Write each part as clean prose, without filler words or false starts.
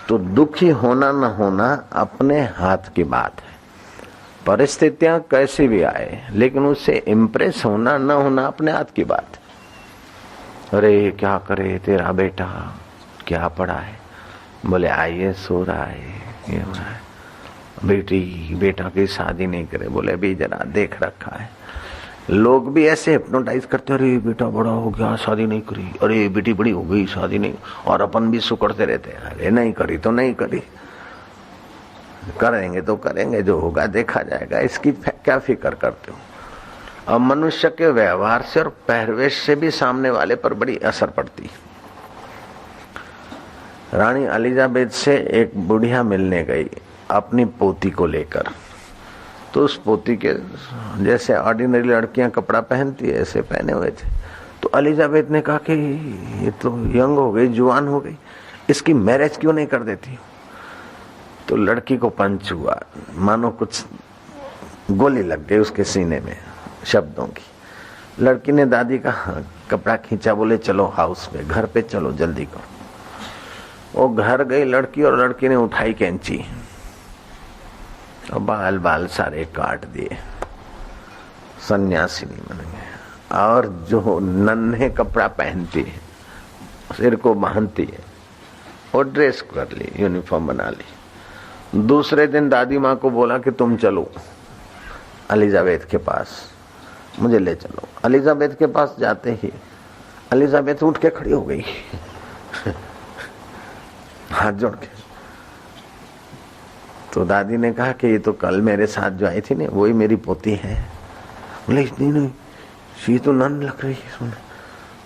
तो दुखी होना न होना अपने हाथ की बात है। परिस्थितियां कैसी भी आए, लेकिन उससे इम्प्रेस होना न होना अपने हाथ की बात है। अरे क्या करे तेरा बेटा, क्या पढ़ा है? बोले IAS हो रहा है, ये हो रहा है। बेटा की शादी नहीं करे, बोले अभी जरा देख रखा है। लोग भी ऐसे हिप्नोटाइज करते, अरे बेटा बड़ा हो गया शादी नहीं करी, अरे बेटी बड़ी हो गई शादी नहीं, और अपन भी सुकड़ते रहते हैं, अरे नहीं करी तो नहीं करी, करेंगे तो करेंगे, जो होगा देखा जाएगा, इसकी क्या फिक्र करते हो। अब मनुष्य के व्यवहार से और पहरवेश से भी सामने वाले पर बड़ी असर पड़ती है। रानी एलिजाबेथ से एक बुढ़िया मिलने गई अपनी पोती को लेकर, तो उस पोती के जैसे ऑर्डिनरी लड़कियां कपड़ा पहनती है ऐसे पहने हुए थे। तो एलिजाबेथ ने कहा कि ये तो यंग हो गई, जुआन हो गई, इसकी मैरिज क्यों नहीं कर देती। तो लड़की को पंच हुआ, मानो कुछ गोली लग गई उसके सीने में शब्दों की। लड़की ने दादी का कपड़ा खींचा, बोले चलो हाउस पे, घर पे चलो जल्दी करो। वो घर गई लड़की, और लड़की ने उठाई कैंची और बाल बाल सारे काट दिए, सन्यासिनी बन गए। और जो नन्हे कपड़ा पहनती है, सिर को बांधती है, वो ड्रेस कर ली, यूनिफॉर्म बना ली। दूसरे दिन दादी माँ को बोला कि तुम चलो एलिजाबेथ के पास, मुझे ले चलो। एलिजाबेथ के पास जाते ही एलिजाबेथ उठ के खड़ी हो गई हाथ जोड़ के। तो दादी ने कहा कि ये तो कल मेरे साथ जो आई थी ना, वही मेरी पोती है। बोले इतनी नहीं, शी तो नन लग रही है।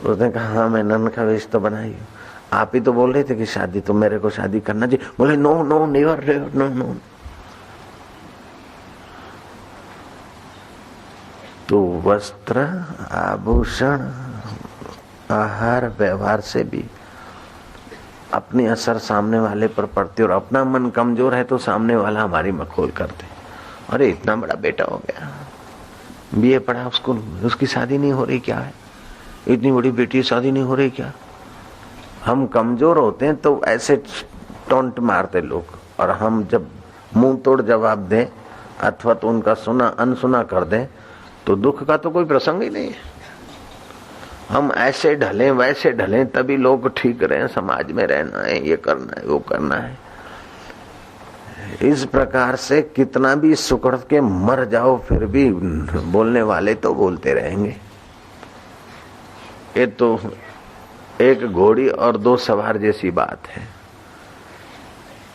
उसने कहा हाँ मैं नन का वेश तो बनाई हूँ, आप ही तो बोल रहे थे कि शादी तो मेरे को शादी करना चाहिए। बोले no no never no no. तो वस्त्र आभूषण आहार व्यवहार से भी अपनी असर सामने वाले पर पड़ती, और अपना मन कमजोर है तो सामने वाला हमारी मखौल करते। अरे इतना बड़ा बेटा हो गया, BA पढ़ा, उसकी शादी नहीं हो रही क्या है, इतनी बड़ी बेटी शादी नहीं हो रही क्या। हम कमजोर होते हैं तो ऐसे टोंट मारते लोग, और हम जब मुंह तोड़ जवाब दें अथवा तो उनका सुना अनसुना कर दें तो दुख का तो कोई प्रसंग ही नहीं है। हम ऐसे ढलें वैसे ढलें तभी लोग ठीक रहे, समाज में रहना है, ये करना है, वो करना है। इस प्रकार से कितना भी सुकड़ के मर जाओ फिर भी बोलने वाले तो बोलते रहेंगे। ये तो एक घोड़ी और 2 सवार जैसी बात है।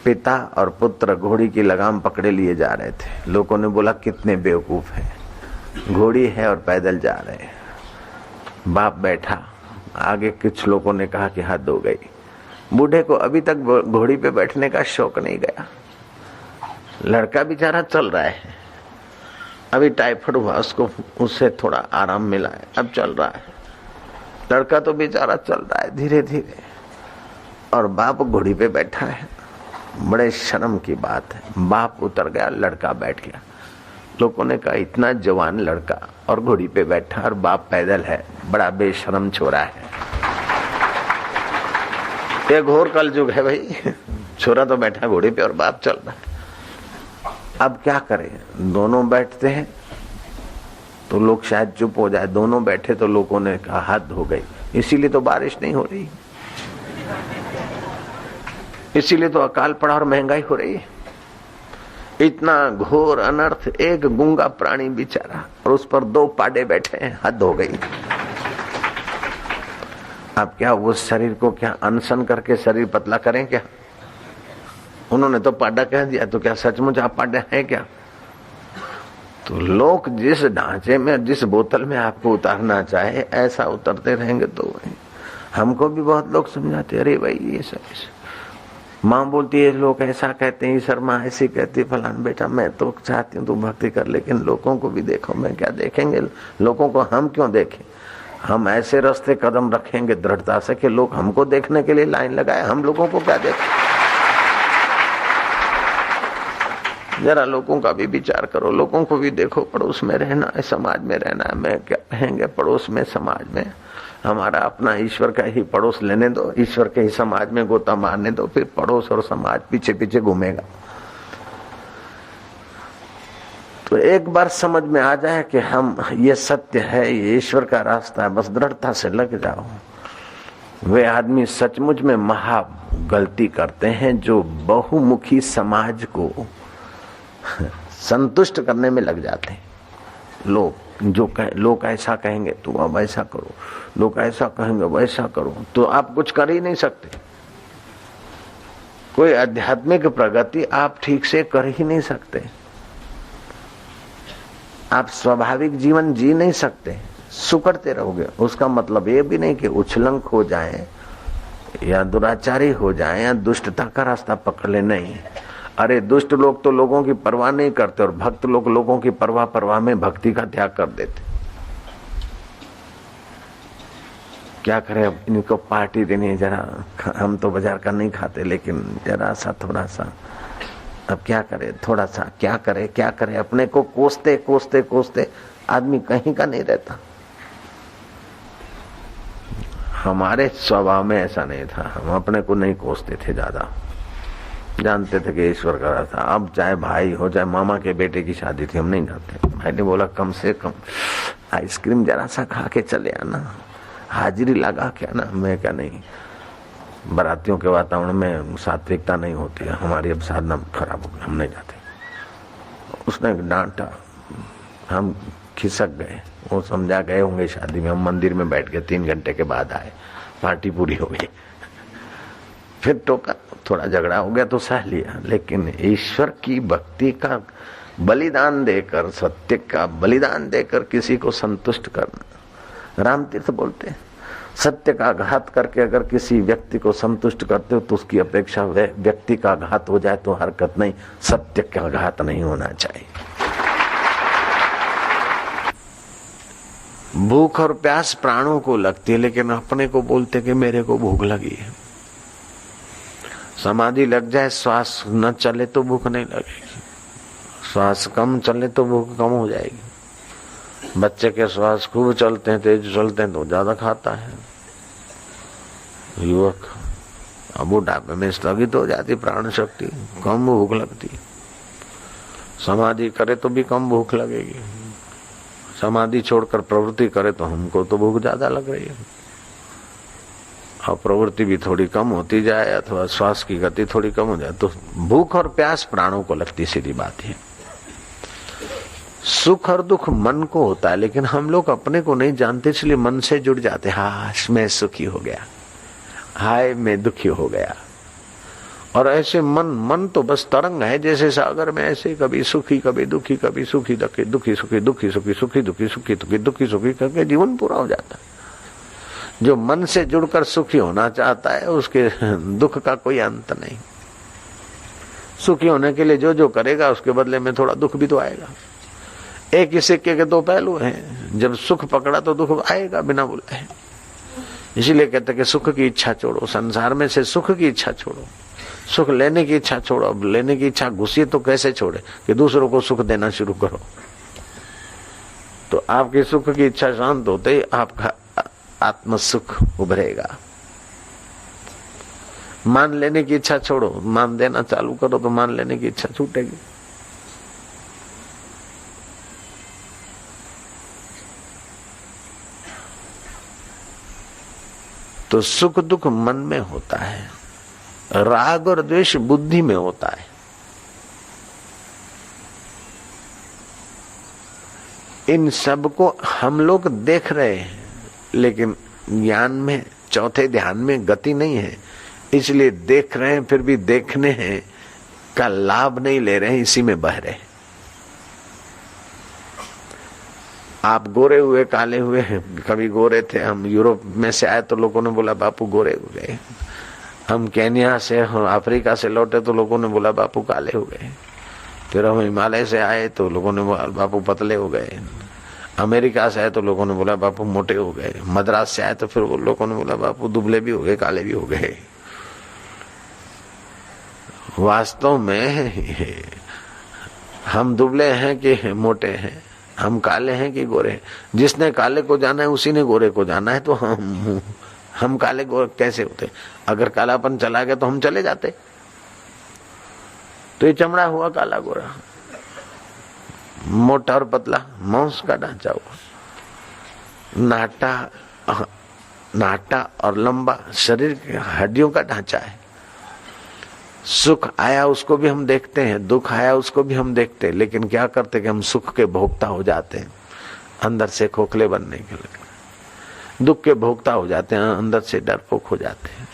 पिता और पुत्र घोड़ी की लगाम पकड़े लिए जा रहे थे। लोगों ने बोला कितने बेवकूफ हैं, घोड़ी है और पैदल जा रहे हैं। बाप बैठा, आगे कुछ लोगों ने कहा कि हद हो गई। बूढ़े को अभी तक घोड़ी पे बैठने का शौक नहीं गया। लड़का बेचारा चल रहा है, अभी टाइफाइड हुआ उसको, उससे थोड़ा आराम मिला है, अब चल रहा है। लड़का तो बेचारा चल रहा है धीरे धीरे, और बाप घोड़ी पे बैठा है। बड़े शर्म की बात है, बाप उतर गया, लड़का बैठ गया। लोगों ने कहा इतना जवान लड़का और घोड़ी पे बैठा और बाप पैदल है, बड़ा बेशर्म छोरा है। ये घोर कलयुग है भाई, छोरा तो बैठा घोड़ी पे और बाप चल रहा है। अब क्या करें, दोनों बैठते हैं तो लोग शायद चुप हो जाए, दोनों बैठे तो लोगों ने कहा हद हो गई। इसीलिए तो बारिश नहीं हो रही, इसीलिए तो अकाल पड़ा और महंगाई हो रही है। इतना घोर अनर्थ, एक गूंगा प्राणी बेचारा और उस पर 2 पाडे बैठे हैं, हद हो गई। अब क्या उस शरीर को क्या अनशन करके शरीर पतला करें क्या? उन्होंने तो पाडा कह दिया, तो क्या सचमुच आप पाडे हैं क्या? तो लोग जिस ढांचे में, जिस बोतल में आपको उतारना चाहे ऐसा उतरते रहेंगे। तो हमको भी बहुत लोग समझाते, अरे भाई ये सब माँ बोलती है, लोग ऐसा कहते हैं, सर माँ ऐसी कहती है, फलान बेटा मैं तो चाहती हूँ तू भक्ति कर, लेकिन लोगों को भी देखो। मैं क्या देखेंगे लोगों को, हम क्यों देखें? हम ऐसे रास्ते कदम रखेंगे दृढ़ता से कि लोग हमको देखने के लिए लाइन लगाए, हम लोगों को क्या देखें? जरा लोगों का भी विचार करो, लोगों को भी देखो। पड़ोस में रहना है, समाज में रहना है, मैं क्या कहेंगे पड़ोस में समाज में, हमारा अपना ईश्वर का ही पड़ोस लेने दो, ईश्वर के ही समाज में गोता मारने दो, फिर पड़ोस और समाज पीछे पीछे घूमेगा। तो एक बार समझ में आ जाए कि हम ये सत्य है, ये ईश्वर का रास्ता है, बस दृढ़ता से लग जाओ। वे आदमी सचमुच में महा गलती करते हैं जो बहुमुखी समाज को संतुष्ट करने में लग जाते हैं। लोग ऐसा कहेंगे तो अब ऐसा करो, लोग ऐसा कहेंगे वैसा करो, तो आप कुछ कर ही नहीं सकते। कोई आध्यात्मिक प्रगति आप ठीक से कर ही नहीं सकते। आप स्वाभाविक जीवन जी नहीं सकते, सुकड़ते रहोगे। उसका मतलब ये भी नहीं कि उछलंक हो जाए या दुराचारी हो जाए या दुष्टता का रास्ता पकड़ ले, नहीं। अरे दुष्ट लोग तो लोगों की परवाह नहीं करते और भक्त लोग लोगों की परवाह में भक्ति का त्याग कर देते। क्या करें अब, इनको पार्टी देनी है जरा। हम तो बाजार का नहीं खाते, लेकिन जरा सा थोड़ा सा अब क्या करे, थोड़ा सा क्या करे। अपने को कोसते कोसते कोसते आदमी कहीं का नहीं रहता। हमारे स्वभाव में ऐसा नहीं था, हम अपने को नहीं कोसते थे ज्यादा, जानते थे कि ईश्वर का रास्ता। अब चाहे भाई हो चाहे मामा के बेटे की शादी थी, हम नहीं जाते। भाई ने बोला कम से कम आइसक्रीम जरा सा खा के चले आना, हाजिरी लगा के आना। मैं क्या नहीं, बारातियों के वातावरण में सात्विकता नहीं होती है, हमारी अब साधना खराब हो गई, हम नहीं जाते। उसने डांटा, हम खिसक गए। वो समझा गए होंगे शादी में, हम मंदिर में बैठ गए। 3 घंटे के बाद आए, पार्टी पूरी हो गई। फिर टोका, थोड़ा झगड़ा हो गया तो सह लिया, लेकिन ईश्वर की भक्ति का बलिदान देकर, सत्य का बलिदान देकर किसी को संतुष्ट करना। रामतीर्थ बोलते हैं, सत्य का घात करके अगर किसी व्यक्ति को संतुष्ट करते हो तो उसकी अपेक्षा व्यक्ति का घात हो जाए तो हरकत नहीं, सत्य का घात नहीं होना चाहिए। भूख और प्यास प्राणों को लगती है, लेकिन अपने को बोलते कि मेरे को भूख लगी है। समाधि लग जाए, श्वास न चले तो भूख नहीं लगेगी, श्वास कम चले तो भूख कम हो जाएगी। बच्चे के श्वास खूब चलते हैं, तेज चलते हैं तो ज्यादा खाता है। युवक अब बुढ़ापे में स्थगित हो जाती प्राण शक्ति, कम भूख लगती। समाधि करे तो भी कम भूख लगेगी, समाधि छोड़कर प्रवृत्ति करे तो हमको तो भूख ज्यादा लग रही है। और प्रवृत्ति भी थोड़ी कम होती जाए अथवा श्वास की गति थोड़ी कम हो जाए तो भूख और प्यास प्राणों को लगती, सीधी बात है। सुख और दुख मन को होता है, लेकिन हम लोग अपने को नहीं जानते, इसलिए मन से जुड़ जाते। हाश मैं सुखी हो गया, हाय मैं दुखी हो गया। और ऐसे मन तो बस तरंग है जैसे सागर में, ऐसे कभी सुखी कभी दुखी, कभी सुखी दुखी सुखी दुखी सुखी सुखी दुखी सुखी दुखी सुखी करके जीवन पूरा हो जाता है। जो मन से जुड़कर सुखी होना चाहता है उसके दुख का कोई अंत नहीं। सुखी होने के लिए जो जो करेगा उसके बदले में थोड़ा दुख भी तो आएगा। एक ही सिक्के के 2 पहलू हैं, जब सुख पकड़ा तो दुख आएगा बिना बुलाए। इसीलिए कहते कि सुख की इच्छा छोड़ो, संसार में से सुख की इच्छा छोड़ो, सुख लेने की इच्छा छोड़ो। अब लेने की इच्छा घुसी तो कैसे छोड़े कि दूसरों को सुख देना शुरू करो। तो आपकी सुख की इच्छा शांत होते ही आपका आत्म सुख उभरेगा। मान लेने की इच्छा छोड़ो, मान देना चालू करो तो मान लेने की इच्छा छूटेगी। तो सुख दुख मन में होता है, राग और द्वेष बुद्धि में होता है। इन सब को हम लोग देख रहे हैं, लेकिन ज्ञान में, चौथे ध्यान में गति नहीं है, इसलिए देख रहे हैं, फिर भी देखने हैं का लाभ नहीं ले रहे हैं, इसी में बह रहे हैं। आप गोरे हुए काले हुए हैं, कभी गोरे थे, हम यूरोप में से आए तो लोगों ने बोला बापू गोरे हो गए। हम केन्या से, अफ्रीका से लौटे तो लोगों ने बोला बापू काले हो गए। फिर हम हिमालय से आए तो लोगों ने बोला बापू पतले हो गए। अमेरिका से आए तो लोगों ने बोला बापू मोटे हो गए। मद्रास से आए तो फिर लोगों ने बोला बापू दुबले भी हो गए, काले भी हो गए। वास्तव में हम दुबले हैं कि मोटे हैं हम काले हैं कि गोरे हैं? जिसने काले को जाना है उसी ने गोरे को जाना है। तो हम काले गोरे कैसे होते? अगर कालापन चला गया तो हम चले जाते। तो ये चमड़ा हुआ काला गोरा, मोटा और पतला, मांस का ढांचा हुआ, नाटा और लंबा शरीर की हड्डियों का ढांचा है। सुख आया उसको भी हम देखते हैं, दुख आया उसको भी हम देखते हैं, लेकिन क्या करते कि हम सुख के भोक्ता हो जाते हैं अंदर से खोखले बनने के लिए, दुख के भोक्ता हो जाते हैं अंदर से डरपोक हो जाते हैं,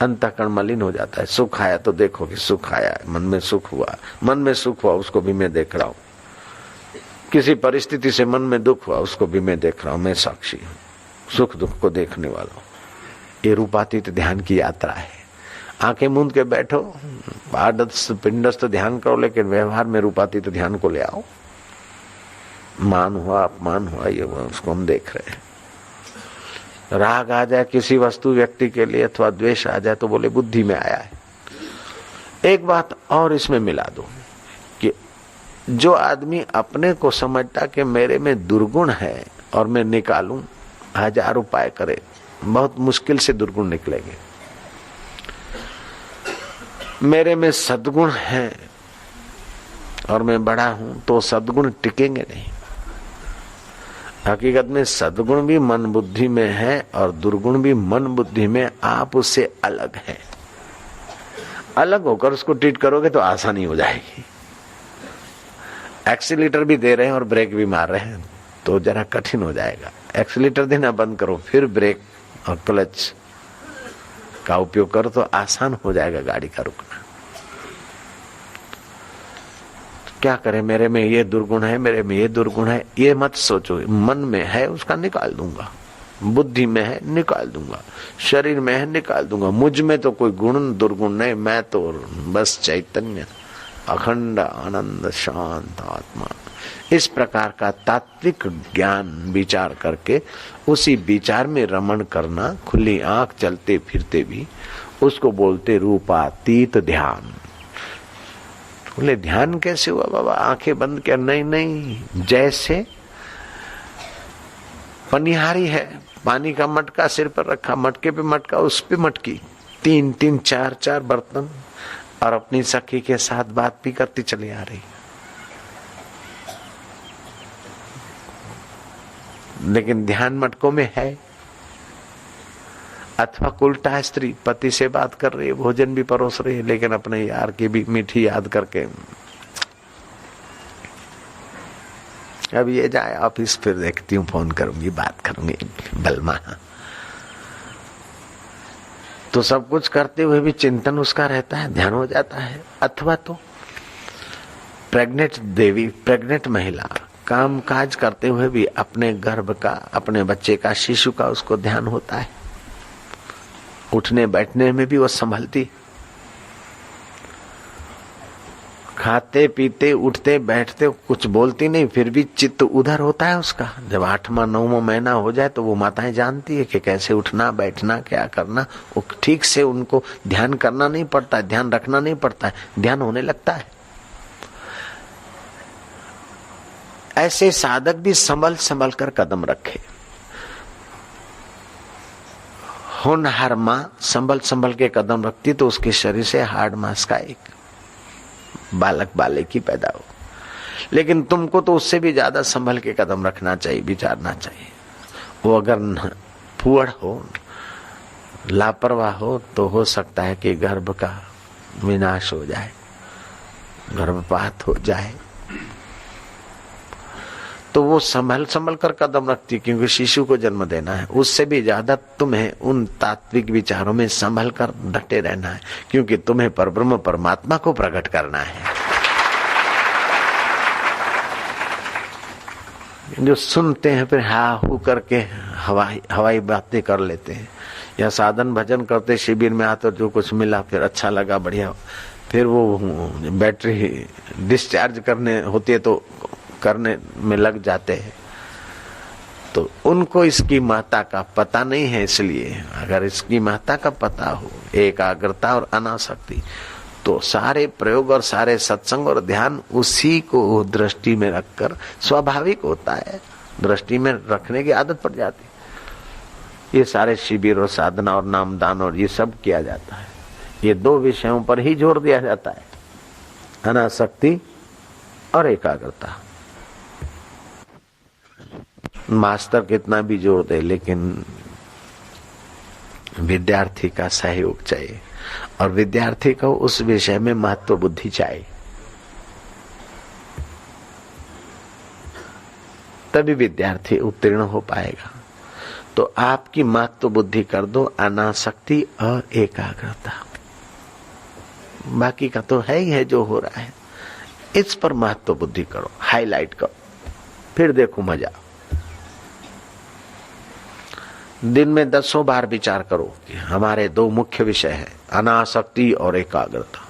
अंतःकरण मलिन हो जाता है। सुख आया तो देखो कि सुख आया, मन में सुख हुआ, मन में सुख हुआ उसको भी मैं देख रहा हूँ। किसी परिस्थिति से मन में दुख हुआ उसको भी मैं देख रहा हूँ, मैं साक्षी हूँ, सुख दुख को देखने वाला हूँ। ये रूपातीत ध्यान की यात्रा है। आंखें मूंद के बैठो, पादस्थ पिंडस्थ ध्यान करो, लेकिन व्यवहार में रूपातीत ध्यान को ले आओ। मान हुआ, अपमान हुआ, ये हुआ, उसको हम देख रहे हैं। राग आ जाए किसी वस्तु व्यक्ति के लिए अथवा द्वेष आ जाए तो बोले बुद्धि में आया है। एक बात और इसमें मिला दो कि जो आदमी अपने को समझता कि मेरे में दुर्गुण है और मैं निकालूं, 1000 उपाय करे, बहुत मुश्किल से दुर्गुण निकलेंगे। मेरे में सद्गुण है और मैं बड़ा हूं तो सद्गुण टिकेंगे नहीं। हकीकत में सद्गुण भी मन बुद्धि में है और दुर्गुण भी मन बुद्धि में, आप उससे अलग है। अलग होकर उसको ट्रीट करोगे तो आसानी हो जाएगी। एक्सीलेटर भी दे रहे हैं और ब्रेक भी मार रहे हैं तो जरा कठिन हो जाएगा। एक्सीलेटर देना बंद करो, फिर ब्रेक और क्लच का उपयोग करो तो आसान हो जाएगा गाड़ी का रुकना। क्या करें, मेरे में ये दुर्गुण है, मेरे में ये दुर्गुण है, ये मत सोचो। मन में है उसका निकाल दूंगा, बुद्धि में है निकाल दूंगा, शरीर में है निकाल दूंगा। मुझ में तो कोई गुण दुर्गुण नहीं, मैं तो बस चैतन्य, अखंड आनंद शांत आत्मा। इस प्रकार का तात्विक ज्ञान विचार करके उसी विचार में रमण करना, खुली आंख चलते फिरते भी, उसको बोलते रूपातीत ध्यान। बोले ध्यान कैसे हुआ बाबा? आंखें बंद कर? नहीं, जैसे पनिहारी है, पानी का मटका सिर पर रखा, मटके पे मटका, उस पे मटकी, 3-3 4-4 बर्तन, और अपनी सखी के साथ बात भी करती चली आ रही। लेकिन ध्यान मटकों में है। अथवा उल्टा स्त्री पति से बात कर रही है, भोजन भी परोस रही है, लेकिन अपने यार की भी मीठी याद करके, अब ये जाए ऑफिस, फिर देखती हूँ, फोन करूंगी, बात करूंगी, बलमा। तो सब कुछ करते हुए भी चिंतन उसका रहता है, ध्यान हो जाता है। अथवा तो प्रेग्नेंट देवी, प्रेग्नेंट महिला काम काज करते हुए भी अपने गर्भ का, अपने बच्चे का, शिशु का उसको ध्यान होता है। उठने बैठने में भी वो संभलती, खाते पीते उठते बैठते कुछ बोलती नहीं, फिर भी चित्त उधर होता है उसका। जब 8वां 9वां महीना हो जाए तो वो माताएं जानती है कि कैसे उठना बैठना क्या करना। वो ठीक से उनको ध्यान करना नहीं पड़ता है, ध्यान रखना नहीं पड़ता है, ध्यान होने लगता है। ऐसे साधक भी संभल संभल कर कदम रखे। होनहार मां संभल संभल के कदम रखती तो उसके शरीर से हार्ड मांस का एक बालक बालिकी पैदा हो। लेकिन तुमको तो उससे भी ज्यादा संभल के कदम रखना चाहिए, विचारना चाहिए। वो अगर फुअड़ हो, लापरवाह हो, तो हो सकता है कि गर्भ का विनाश हो जाए, गर्भपात हो जाए। तो वो संभल संभल कर कदम रखती, क्योंकि शिशु को जन्म देना है। उससे भी ज्यादा तुम्हें उन तात्विक विचारों में संभल कर डटे रहना है, क्योंकि तुम्हें परब्रह्म परमात्मा को प्रकट करना है। जो सुनते हैं फिर हा हू करके हवाई बातें कर लेते हैं, या साधन भजन करते, शिविर में आकर जो कुछ मिला फिर अच्छा लगा, बढ़िया, फिर वो बैटरी डिस्चार्ज करने होती है तो करने में लग जाते हैं। तो उनको इसकी महत्ता का पता नहीं है। इसलिए अगर इसकी महत्ता का पता हो, एकाग्रता और अनासक्ति, तो सारे प्रयोग और सारे सत्संग और ध्यान उसी को दृष्टि में रखकर स्वाभाविक होता है, दृष्टि में रखने की आदत पड़ जाती है। ये सारे शिविर और साधना और नामदान और ये सब किया जाता है, ये दो विषयों पर ही जोर दिया जाता है, अनासक्ति और एकाग्रता। मास्टर कितना भी जोर दे, लेकिन विद्यार्थी का सहयोग चाहिए और विद्यार्थी को उस विषय में महत्व बुद्धि चाहिए, तभी विद्यार्थी उत्तीर्ण हो पाएगा। तो आपकी महत्व बुद्धि कर दो अनासक्ति और एकाग्रता, बाकी का तो है ही है जो हो रहा है, इस पर महत्व बुद्धि करो, हाईलाइट करो, फिर देखो मजा। दिन में 10 बार विचार करो कि हमारे दो मुख्य विषय हैं, अनासक्ति और एकाग्रता।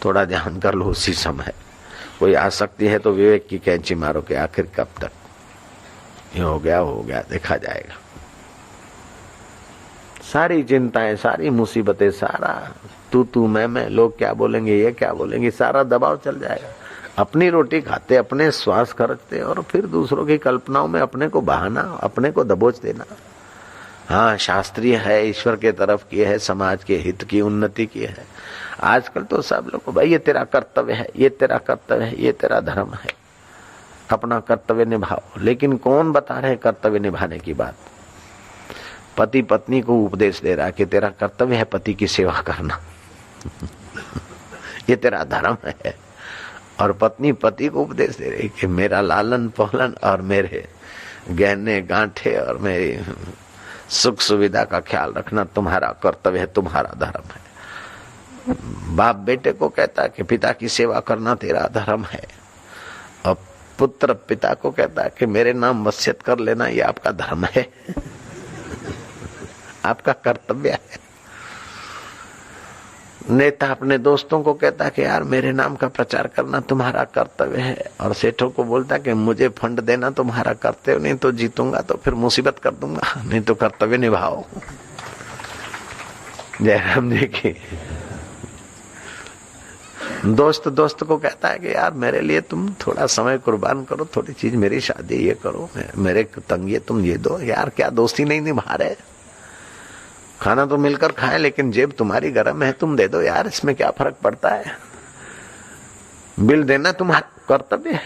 थोड़ा ध्यान कर लो उसी समय। कोई आसक्ति है तो विवेक की कैंची मारो कि आखिर कब तक, ये हो गया देखा जाएगा। सारी चिंताएं, सारी मुसीबतें, सारा तू मैं, लोग क्या बोलेंगे, ये क्या बोलेंगे, सारा दबाव चल जाएगा। अपनी रोटी खाते, अपने श्वास खर्चते और फिर दूसरों की कल्पनाओं में अपने को बहाना, अपने को दबोच देना। हाँ, शास्त्रीय है, ईश्वर के तरफ की है, समाज के हित की, उन्नति की है। आजकल तो सब लोग भाई ये तेरा कर्तव्य है, ये तेरा कर्तव्य है, ये तेरा धर्म है, अपना कर्तव्य निभाओ। लेकिन कौन बता रहे कर्तव्य निभाने की बात? पति पत्नी को उपदेश दे रहा है कि तेरा कर्तव्य है पति की सेवा करना ये तेरा धर्म है। और पत्नी पति को उपदेश दे रही कि मेरा लालन पालन और मेरे गहने गांठे और मेरी सुख सुविधा का ख्याल रखना तुम्हारा कर्तव्य है, तुम्हारा धर्म है। बाप बेटे को कहता है कि पिता की सेवा करना तेरा धर्म है, और पुत्र पिता को कहता है कि मेरे नाम वसीयत कर लेना ये आपका धर्म है आपका कर्तव्य है। नेता अपने दोस्तों को कहता है कि यार मेरे नाम का प्रचार करना तुम्हारा कर्तव्य है, और सेठों को बोलता है कि मुझे फंड देना तुम्हारा कर्तव्य, नहीं तो जीतूंगा तो फिर मुसीबत कर दूंगा, नहीं तो कर्तव्य निभाओ। जयराम जी की दोस्त को कहता है कि यार मेरे लिए तुम थोड़ा समय कुर्बान करो, थोड़ी चीज, मेरी शादी ये करो, मेरे तंगिए तुम ये दो। यार क्या दोस्ती नहीं निभा रहे? खाना तो मिलकर खाएं, लेकिन जेब तुम्हारी गर्म है, तुम दे दो यार, इसमें क्या फर्क पड़ता है? बिल देना तुम्हारा कर्तव्य है,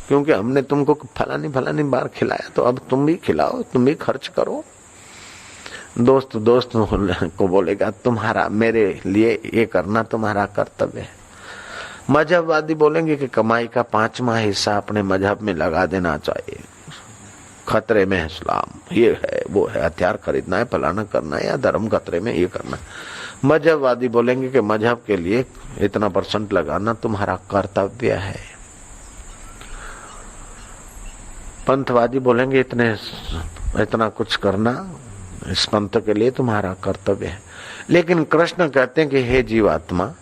क्योंकि हमने तुमको फलानी बार खिलाया, तो अब तुम भी खिलाओ, तुम भी खर्च करो। दोस्त को बोलेगा तुम्हारा मेरे लिए ये करना तुम्हारा कर्तव्य है। मजहबवादी बोलेंगे कि कमाई का 5वां हिस्सा अपने मजहब में लगा देना चाहिए, खतरे में है इस्लाम, ये है वो है, हथियार खरीदना है, फलाना करना है, या धर्म खतरे में, ये करना। मजहबवादी बोलेंगे कि मजहब के लिए इतना % लगाना तुम्हारा कर्तव्य है। पंथवादी बोलेंगे इतना कुछ करना इस पंथ के लिए तुम्हारा कर्तव्य है। लेकिन कृष्ण कहते हैं कि हे जीवात्मा,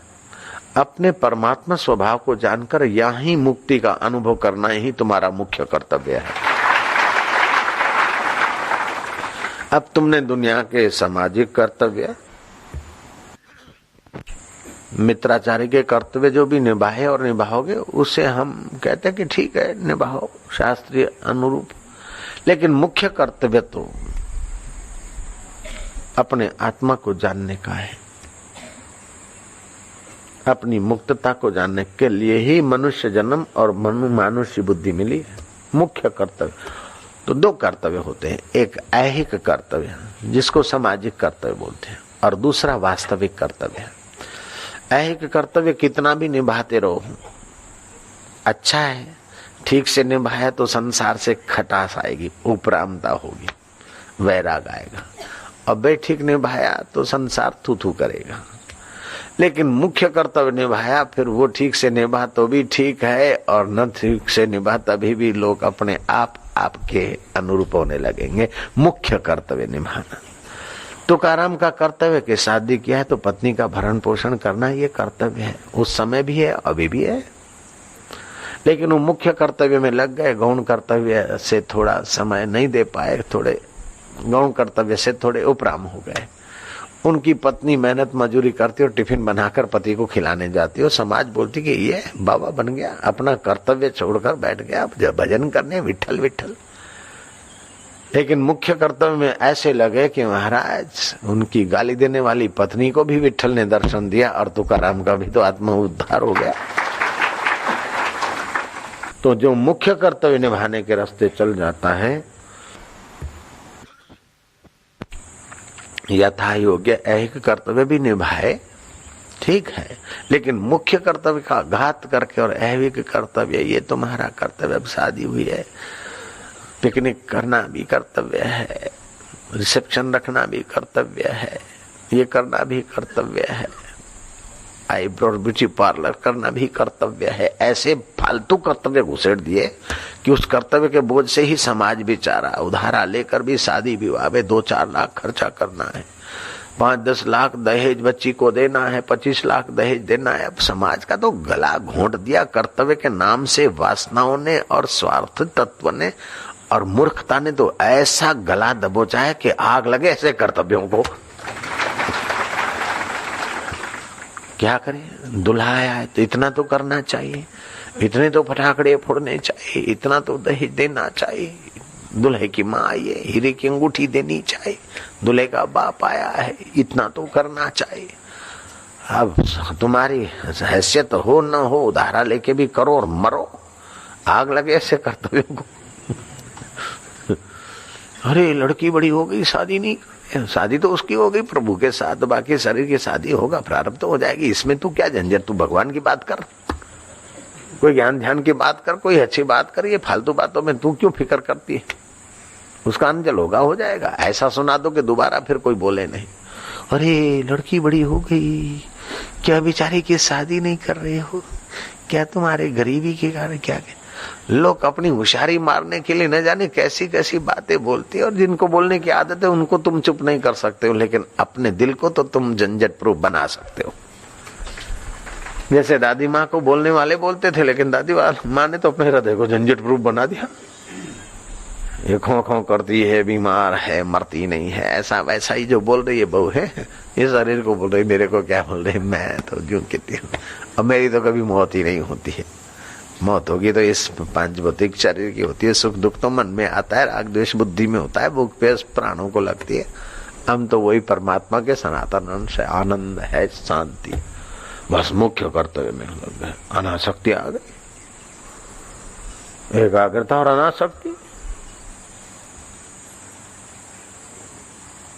अपने परमात्मा स्वभाव को जानकर यहीं मुक्ति का अनुभव करना ही तुम्हारा मुख्य कर्तव्य है। अब तुमने दुनिया के सामाजिक कर्तव्य, मित्राचारी के कर्तव्य जो भी निभाए और निभाओगे, उसे हम कहते हैं कि ठीक है निभाओ शास्त्रीय अनुरूप। लेकिन मुख्य कर्तव्य तो अपने आत्मा को जानने का है, अपनी मुक्तता को जानने के लिए ही मनुष्य जन्म और मानुष्य बुद्धि मिली है। मुख्य कर्तव्य तो 2 कर्तव्य होते हैं, एक ऐहिक कर्तव्य जिसको सामाजिक कर्तव्य बोलते हैं, और दूसरा वास्तविक कर्तव्य है। ऐहिक कर्तव्य कितना भी निभाते रहो अच्छा है, ठीक से निभाया तो संसार से खटास आएगी, उपरामता होगी, वैराग आएगा। और बेठीक निभाया तो संसार थू करेगा। लेकिन मुख्य कर्तव्य निभाया, फिर वो ठीक से निभा तो भी ठीक है, और न ठीक से निभा तभी भी लोग अपने आपके अनुरूप होने लगेंगे। मुख्य कर्तव्य निभाना। तुकाराम का कर्तव्य कि शादी किया है तो पत्नी का भरण पोषण करना, ये कर्तव्य है, उस समय भी है, अभी भी है। लेकिन वो मुख्य कर्तव्य में लग गए, गौण कर्तव्य से थोड़ा समय नहीं दे पाए, थोड़े गौण कर्तव्य से थोड़े उपराम हो गए। उनकी पत्नी मेहनत मजूरी करती और टिफिन बनाकर पति को खिलाने जाती और समाज बोलती कि ये बाबा बन गया, अपना कर्तव्य छोड़कर बैठ गया, अब भजन करने विठल विठल। लेकिन मुख्य कर्तव्य में ऐसे लगे कि महाराज उनकी गाली देने वाली पत्नी को भी विठल ने दर्शन दिया और तुकाराम का भी तो आत्मा उद्धार हो गया। तो जो मुख्य कर्तव्य निभाने के रास्ते चल जाता है, यथा योग्य ऐहिक कर्तव्य भी निभाए, ठीक है, लेकिन मुख्य कर्तव्य का घात करके और ऐहिक कर्तव्य, ये तुम्हारा कर्तव्य, अब शादी हुई है, पिकनिक करना भी कर्तव्य है, रिसेप्शन रखना भी कर्तव्य है, ये करना भी कर्तव्य है, आईब्रो और ब्यूटी पार्लर करना भी कर्तव्य है। ऐसे फालतू कर्तव्य घुसेड़ दिए कि उस कर्तव्य के बोझ से ही समाज बेचारा उधारा लेकर भी शादी विवाह में 2-4 लाख खर्चा करना है, 5-10 लाख दहेज बच्ची को देना है, 25 लाख दहेज देना है। अब समाज का तो गला घोंट दिया कर्तव्य के नाम से वासनाओं ने और स्वार्थ तत्व ने और मूर्खता ने तो ऐसा गला दबोचा है कि आग लगे ऐसे कर्तव्यों को। क्या करें, दुल्हा आया है तो इतना तो करना चाहिए, इतने तो फटाकड़े फोड़ने चाहिए, इतना तो दहेज देना चाहिए, दुल्हे की माँ आई है हीरे की अंगूठी देनी चाहिए, दुल्हे का बाप आया है इतना तो करना चाहिए। अब तुम्हारी हैसियत हो न हो, उधारा लेके भी करो और मरो, आग लगे ऐसे कर्तव्यों को। अरे लड़की बड़ी हो गई, शादी नहीं, शादी तो उसकी हो गई प्रभु के साथ, बाकी शरीर की शादी होगा, प्रारब्ध तो हो जाएगी, इसमें तू क्या झंझट, तू भगवान की बात कर, कोई ज्ञान ध्यान की बात कर, कोई अच्छी बात कर, ये फालतू बातों में तू क्यों फिक्र करती है, उसका अंजल होगा, हो जाएगा। ऐसा सुना दो कि दोबारा फिर कोई बोले नहीं। अरे लड़की बड़ी हो गई, क्या बेचारी की शादी नहीं कर रहे हो, क्या तुम्हारे गरीबी के कारण, क्या लोग अपनी होशियारी मारने के लिए न जाने कैसी कैसी बातें बोलती है, और जिनको बोलने की आदत है उनको तुम चुप नहीं कर सकते हो, लेकिन अपने दिल को तो तुम झंझट प्रूफ बना सकते हो। जैसे दादी माँ को बोलने वाले बोलते थे, लेकिन दादी माँ ने तो अपने हृदय को झंझट प्रूफ बना दिया। ये खो खो करती है, बीमार है, मरती नहीं है, ऐसा वैसा ही जो बोल रही है बहू है, ये शरीर को बोल रही, मेरे को क्या बोल रही, मैं तो जो कहती हूँ, अब मेरी तो कभी मौत ही नहीं होती है। मौत होगी तो इस 5 भौतिक शरीर की होती है, सुख दुख तो मन में आता है, राग द्वेष बुद्धि में होता है, भूख प्यास प्राणों को लगती है। हम तो वही परमात्मा के सनातन अंश है, आनंद है, शांति, बस मुख्य कर्तव्य में लग गए। अनासक्ति आ गई, एकाग्रता और अनासक्ति,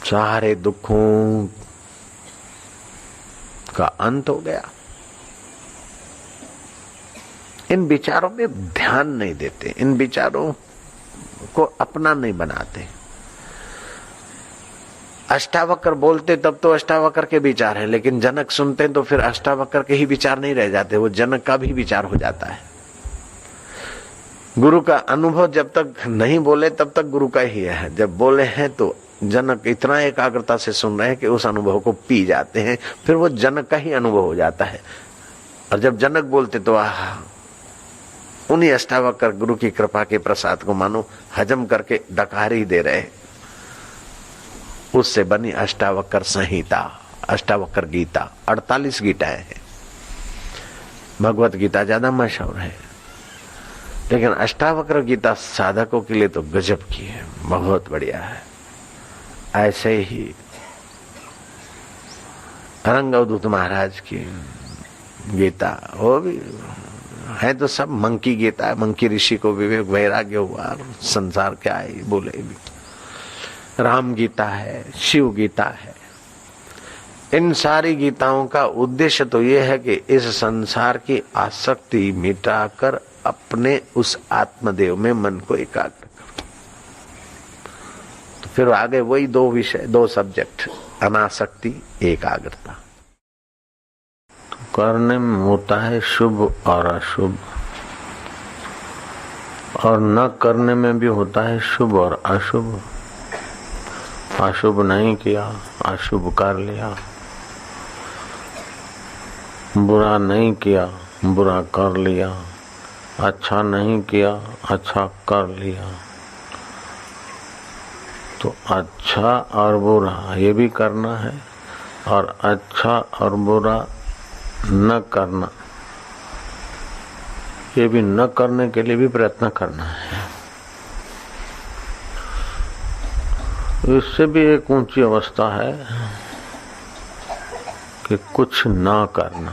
सारे दुखों का अंत हो गया। इन विचारों में ध्यान नहीं देते, इन विचारों को अपना नहीं बनाते। अष्टावक्र बोलते तब तो अष्टावक्र के विचार हैं, लेकिन जनक सुनते हैं तो फिर अष्टावक्र के ही विचार नहीं रह जाते, वो जनक का भी विचार हो जाता है। गुरु का अनुभव जब तक नहीं बोले तब तक गुरु का ही है, जब बोले हैं तो जनक इतना एकाग्रता से सुन रहे हैं कि उस अनुभव को पी जाते हैं, फिर वो जनक का ही अनुभव हो जाता है। और जब जनक बोलते तो उन्हीं अष्टावक्र गुरु की कृपा के प्रसाद को मानो हजम करके डकार ही दे रहे, उससे बनी अष्टावक्र संहिता, अष्टावक्र गीता। 48 गीताएं हैं, भगवत गीता ज्यादा मशहूर है, लेकिन अष्टावक्र गीता साधकों के लिए तो गजब की है, बहुत बढ़िया है। ऐसे ही रंग अवधूत महाराज की गीता, वो भी है तो सब मंकी गीता है, मंकी ऋषि को विवेक वैराग्य हुआ, संसार क्या है बोले भी। राम गीता है, शिव गीता है। इन सारी गीताओं का उद्देश्य तो ये है कि इस संसार की आसक्ति मिटाकर अपने उस आत्मदेव में मन को एकाग्र करो। तो फिर आगे वही 2 विषय, 2 सब्जेक्ट, अनासक्ति, एकाग्रता। करने में होता है शुभ और अशुभ, और न करने में भी होता है शुभ और अशुभ। अशुभ नहीं किया, अशुभ कर लिया, बुरा नहीं किया, बुरा कर लिया, अच्छा नहीं किया, अच्छा कर लिया। तो अच्छा और बुरा ये भी करना है, और अच्छा और बुरा न करना, ये भी न करने के लिए भी प्रयत्न करना है। इससे भी एक ऊंची अवस्था है कि कुछ ना करना,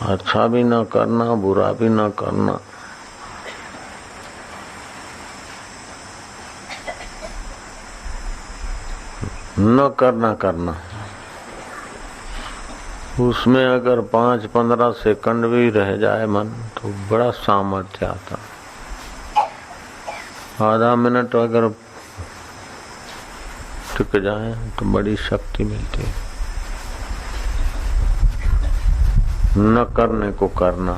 अच्छा भी ना करना, बुरा भी ना करना। न करना उसमें अगर 5-15 सेकंड भी रह जाए मन तो बड़ा सामर्थ्य आता। आधा मिनट अगर टिक जाए तो बड़ी शक्ति मिलती है। न करने को करना,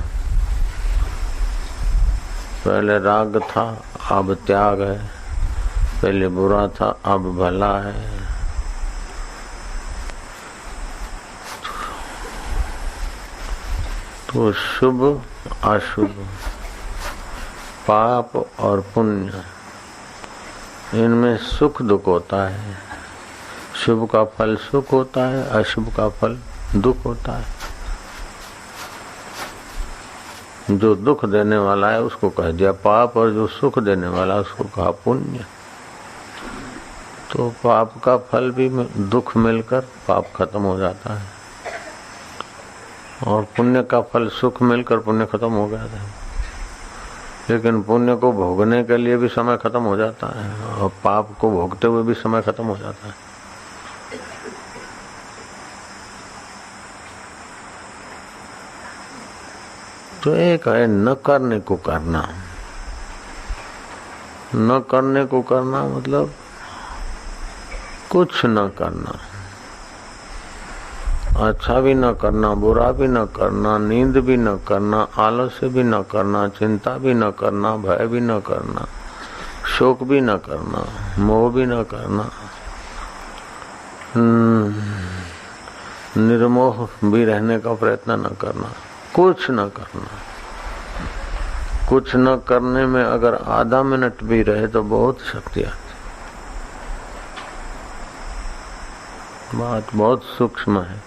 पहले राग था अब त्याग है, पहले बुरा था अब भला है। तो शुभ अशुभ, पाप और पुण्य, इनमें सुख दुख होता है। शुभ का फल सुख होता है, अशुभ का फल दुख होता है। जो दुख देने वाला है उसको कह दिया पाप, और जो सुख देने वाला है उसको कहा पुण्य। तो पाप का फल भी दुख मिलकर पाप खत्म हो जाता है, और पुण्य का फल सुख मिलकर पुण्य खत्म हो गया था। लेकिन पुण्य को भोगने के लिए भी समय खत्म हो जाता है, और पाप को भोगते हुए भी समय खत्म हो जाता है। तो एक है न करने को करना। न करने को करना मतलब कुछ न करना, अच्छा भी न करना, बुरा भी न करना, नींद भी न करना, आलस्य भी न करना, चिंता भी न करना, भय भी न करना, शोक भी न करना, मोह भी न करना, निर्मोह भी रहने का प्रयत्न न करना, कुछ न करना। कुछ न करने में अगर आधा मिनट भी रहे तो बहुत शक्ति आती। बात बहुत सूक्ष्म है।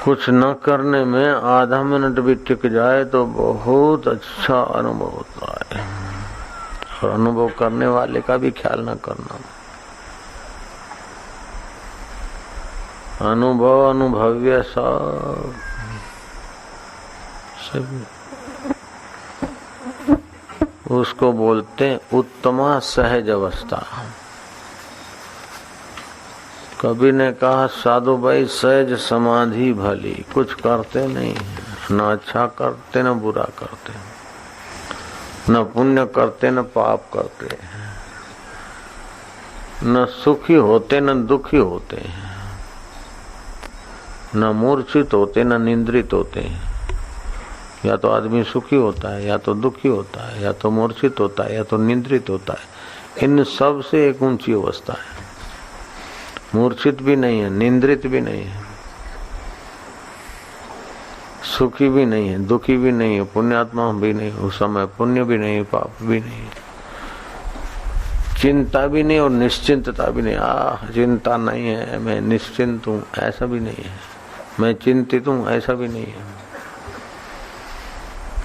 कुछ न करने में आधा मिनट भी टिक जाए तो बहुत अच्छा अनुभव होता है, और अनुभव करने वाले का भी ख्याल न करना। अनुभव अनुभव्य सब उसको बोलते हैं उत्तमा सहज अवस्था। कबीर ने कहा साधु भाई सहज समाधि भली, कुछ करते नहीं, न अच्छा करते न बुरा करते, न पुण्य करते न पाप करते, न सुखी होते न दुखी होते, न मूर्छित होते न निंद्रित होते। या तो आदमी सुखी होता है, या तो दुखी होता है, या तो मूर्छित होता है, या तो निंद्रित होता है। इन सब से एक ऊंची अवस्था है। मूर्छित भी नहीं है, निंद्रित भी नहीं है, सुखी भी नहीं है, दुखी भी नहीं है, पुण्यात्मा भी नहीं, उस समय पुण्य भी नहीं, पाप भी नहीं, चिंता भी नहीं और निश्चिंतता भी नहीं। चिंता नहीं है, मैं निश्चिंत हूँ, ऐसा भी नहीं है। मैं चिंतित हूँ, ऐसा भी नहीं है।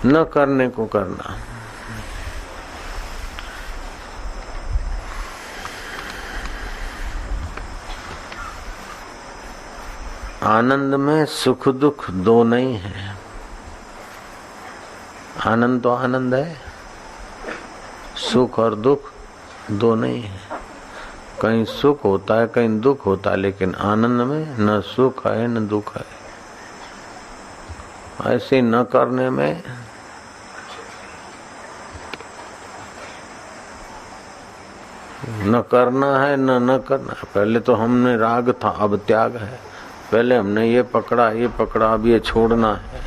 न करने को करना। आनंद में सुख दुख दो नहीं है। आनंद तो आनंद है, सुख और दुख दो नहीं है। कहीं सुख होता है, कहीं दुख होता है, लेकिन आनंद में न सुख है न दुख है। ऐसे न करने में न करना है न करना है। पहले तो हमने राग था, अब त्याग है। पहले हमने ये पकड़ा, अब ये छोड़ना है।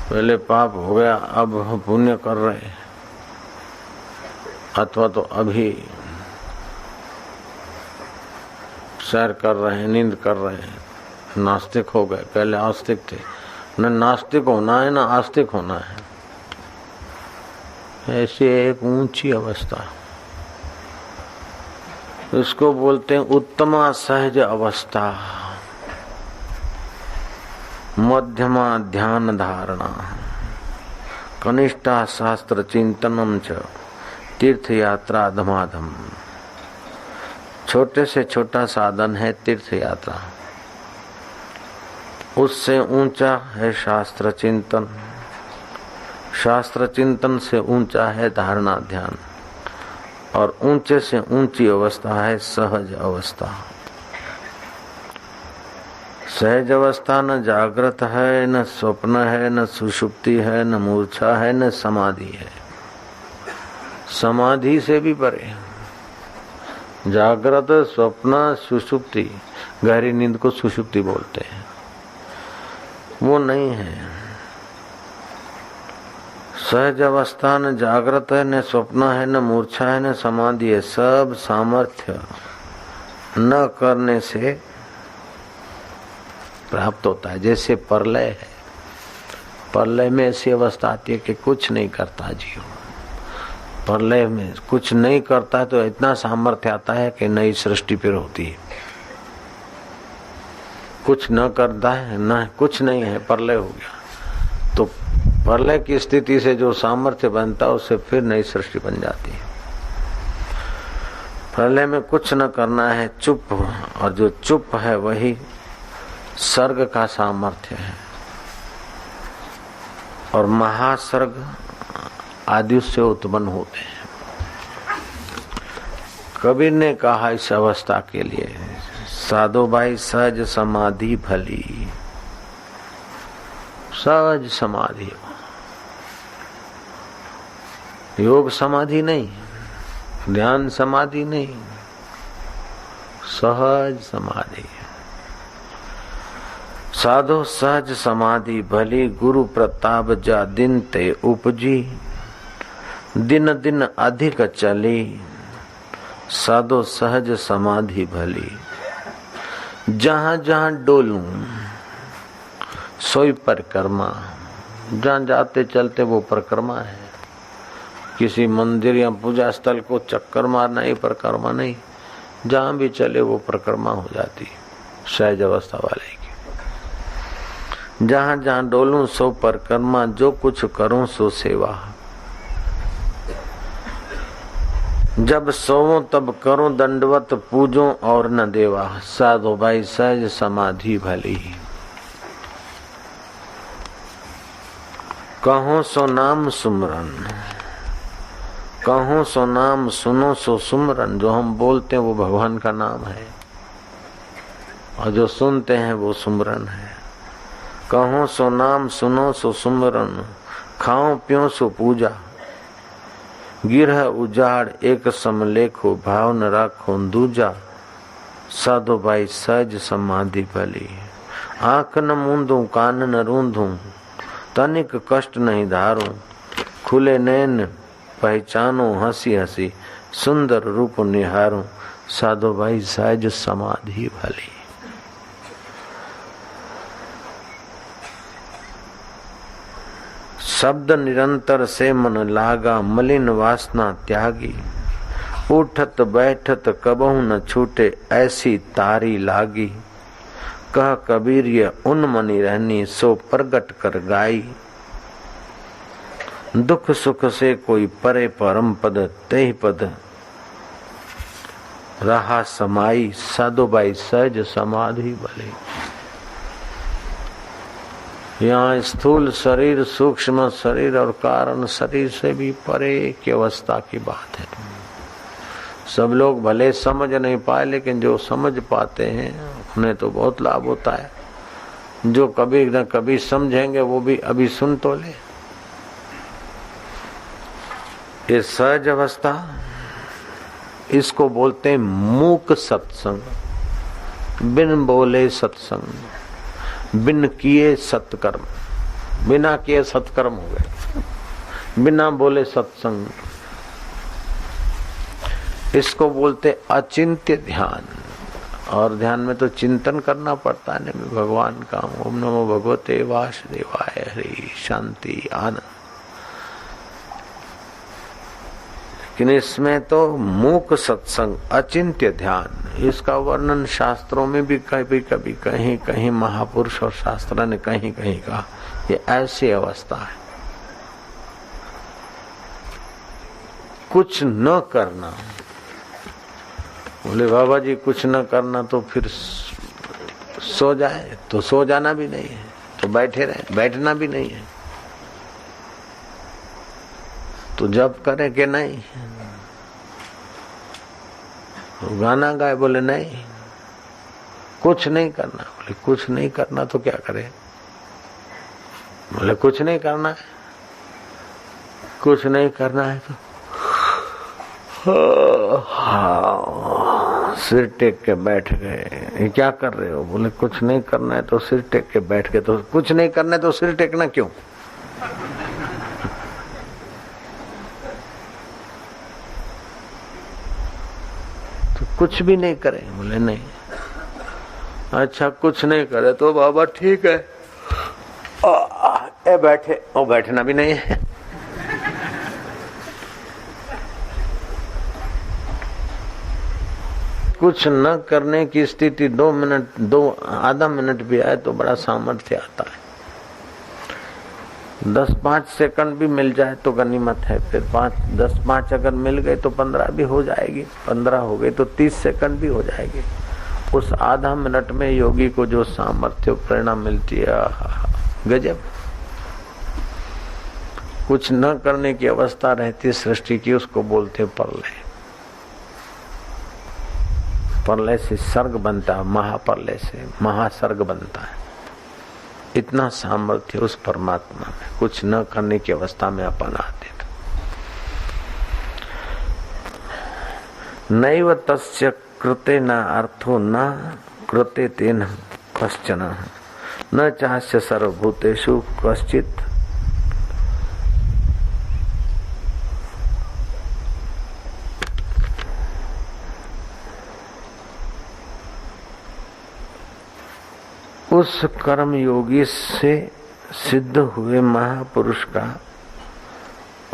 पहले पाप हो गया, अब हम पुण्य कर रहे हैं, अथवा तो अभी सैर कर रहे हैं, नींद कर रहे हैं, नास्तिक हो गए। पहले आस्तिक थे। न नास्तिक होना है न आस्तिक होना है। ऐसी एक ऊंची अवस्था। इसको बोलते हैं उत्तमा सहज अवस्था, मध्यमा ध्यान धारणा, कनिष्ठा शास्त्र चिंतनम च तीर्थ यात्रा धमाधम। छोटे से छोटा साधन है तीर्थ यात्रा, उससे ऊंचा है शास्त्र चिंतन, शास्त्र चिंतन से ऊंचा है धारणा ध्यान, और ऊंचे से ऊंची अवस्था है सहज अवस्था। सहज अवस्था न जागृत है, न स्वप्न है, न सुषुप्ति है, न मूर्छा है, न समाधि है। समाधि से भी परे। जागृत, स्वप्न, सुषुप्ति, गहरी नींद को सुषुप्ति बोलते हैं, वो नहीं है। सहज अवस्था न जागृत है, न स्वप्न है, न मूर्छा है, न समाधि है। सब सामर्थ्य न करने से प्राप्त होता है। जैसे प्रलय है, प्रलय में ऐसी अवस्था आती है कि कुछ नहीं करता जीव। प्रलय में कुछ नहीं करता है तो इतना सामर्थ्य आता है कि नई सृष्टि फिर होती है। कुछ न करता है, न कुछ नहीं है, प्रलय हो गया, तो प्रलय की स्थिति से जो सामर्थ्य बनता है उससे फिर नई सृष्टि बन जाती है। प्रलय में कुछ न करना है, चुप, और जो चुप है वही सर्ग का सामर्थ्य है। और महासर्ग आदि से उत्पन्न होते हैं। कबीर ने कहा इस अवस्था के लिए, साधो भाई सहज समाधि भली। सहज समाधि, योग समाधि नहीं, ध्यान समाधि नहीं, सहज समाधि। साधो सहज समाधि भली, गुरु प्रताप जा दिन ते उपजी। दिन दिन अधिक चली, साधो सहज समाधि भली। जहां जहां डोलूं सोई परिक्रमा। जहां जाते चलते वो परिक्रमा है। किसी मंदिर या पूजा स्थल को चक्कर मारना ही परिक्रमा नहीं, जहां भी चले वो परिक्रमा हो जाती सहज अवस्था वाले की। जहां जहां डोलूं सो परिक्रमा, जो कुछ करूं सो सेवा। जब सोऊं तब करूं दंडवत पूजो और न देवा। साधो भाई सहज समाधि भली। कहो सो नाम सुमरन, कहो सो नाम, सुनो सो सुमरन। जो हम बोलते हैं वो भगवान का नाम है, और जो सुनते हैं वो सुमरन है। कहो सो नाम, सुनो सो सुमरन, खाओ पियो सो पूजा। गिरह उजाड़ एक सम लेखो, भाव न राखो दूजा। साधो भाई सहज समाधि भली। आंख न मूंदू, कान न रूंधू, तनिक कष्ट नहीं धारू। खुले नैन पहचानो, हंसी हंसी सुंदर रूप निहारू। साधो भाई सहज समाधि भली। शब्द निरंतर से मन लागा, मलिन वासना त्यागी। उठत बैठत कबहु न छूटे, ऐसी तारी लागी। कह कबीर ये उन मनी रहनी, सो प्रगट कर गाई। दुख सुख से कोई परे परम पद, तेहि पद रहा समाई। साधो भाई सहज समाधि भली। यहाँ स्थूल शरीर, सूक्ष्म शरीर और कारण शरीर से भी परे की अवस्था की बात है। सब लोग भले समझ नहीं पाए, लेकिन जो समझ पाते हैं उन्हें तो बहुत लाभ होता है। जो कभी न कभी समझेंगे वो भी अभी सुन तो ले। ये सहज अवस्था, इसको बोलते हैं मूक सत्संग। बिन बोले सत्संग, बिन किए सत्कर्म। बिना किए सत्कर्म हो गए, बिना बोले सत्संग। इसको बोलते अचिंत्य ध्यान। और ध्यान में तो चिंतन करना पड़ता है ना, भगवान का। ओम नमो भगवते वासुदेवाय, हरि शांति आनंद। कि इसमें तो मूक सत्संग, अचिंत्य ध्यान, इसका वर्णन शास्त्रों में भी कभी कभी कहीं कहीं महापुरुष और शास्त्र ने कहीं कहीं कहा। ये ऐसी अवस्था है, कुछ न करना। बोले बाबा जी कुछ न करना तो फिर सो जाए, तो सो जाना भी नहीं है, तो बैठे रहे, बैठना भी नहीं है, तो जप करे कि नहीं, तो गाना गाए, बोले नहीं कुछ नहीं करना। बोले कुछ नहीं करना तो क्या करे? बोले कुछ नहीं करना है, कुछ नहीं करना है तो सिर टेक के बैठ गए। ये क्या कर रहे हो? बोले कुछ नहीं करना है तो सिर टेक के बैठ गए। तो कुछ नहीं करना है तो सिर टेकना क्यों? तो कुछ भी नहीं करे। बोले नहीं। अच्छा कुछ नहीं करे तो बाबा ठीक है, ए बैठे, ओ बैठना भी नहीं है। कुछ न करने की स्थिति 2 मिनट, आधा मिनट भी आए तो बड़ा सामर्थ्य आता है। 10-5 सेकंड भी मिल जाए तो गनीमत है। फिर 10-5 अगर मिल गए तो 15 भी हो जाएगी, 15 हो गए तो 30 सेकंड भी हो जाएगी। उस आधा मिनट में योगी को जो सामर्थ्य प्रेरणा मिलती है, गजब। कुछ न करने की अवस्था रहती है सृष्टि की, उसको बोलते प्रलय। प्रलय से सर्ग बनता है, महाप्रलय से महासर्ग बनता है। इतना सामर्थ्य उस परमात्मा में, कुछ न करने की अवस्था में अपन आते। नैव तस्य कृते न अर्थो न कृते तेन कश्चन न चास्य सर्वभूतेषु कश्चित्। उस कर्म योगी से सिद्ध हुए महापुरुष का,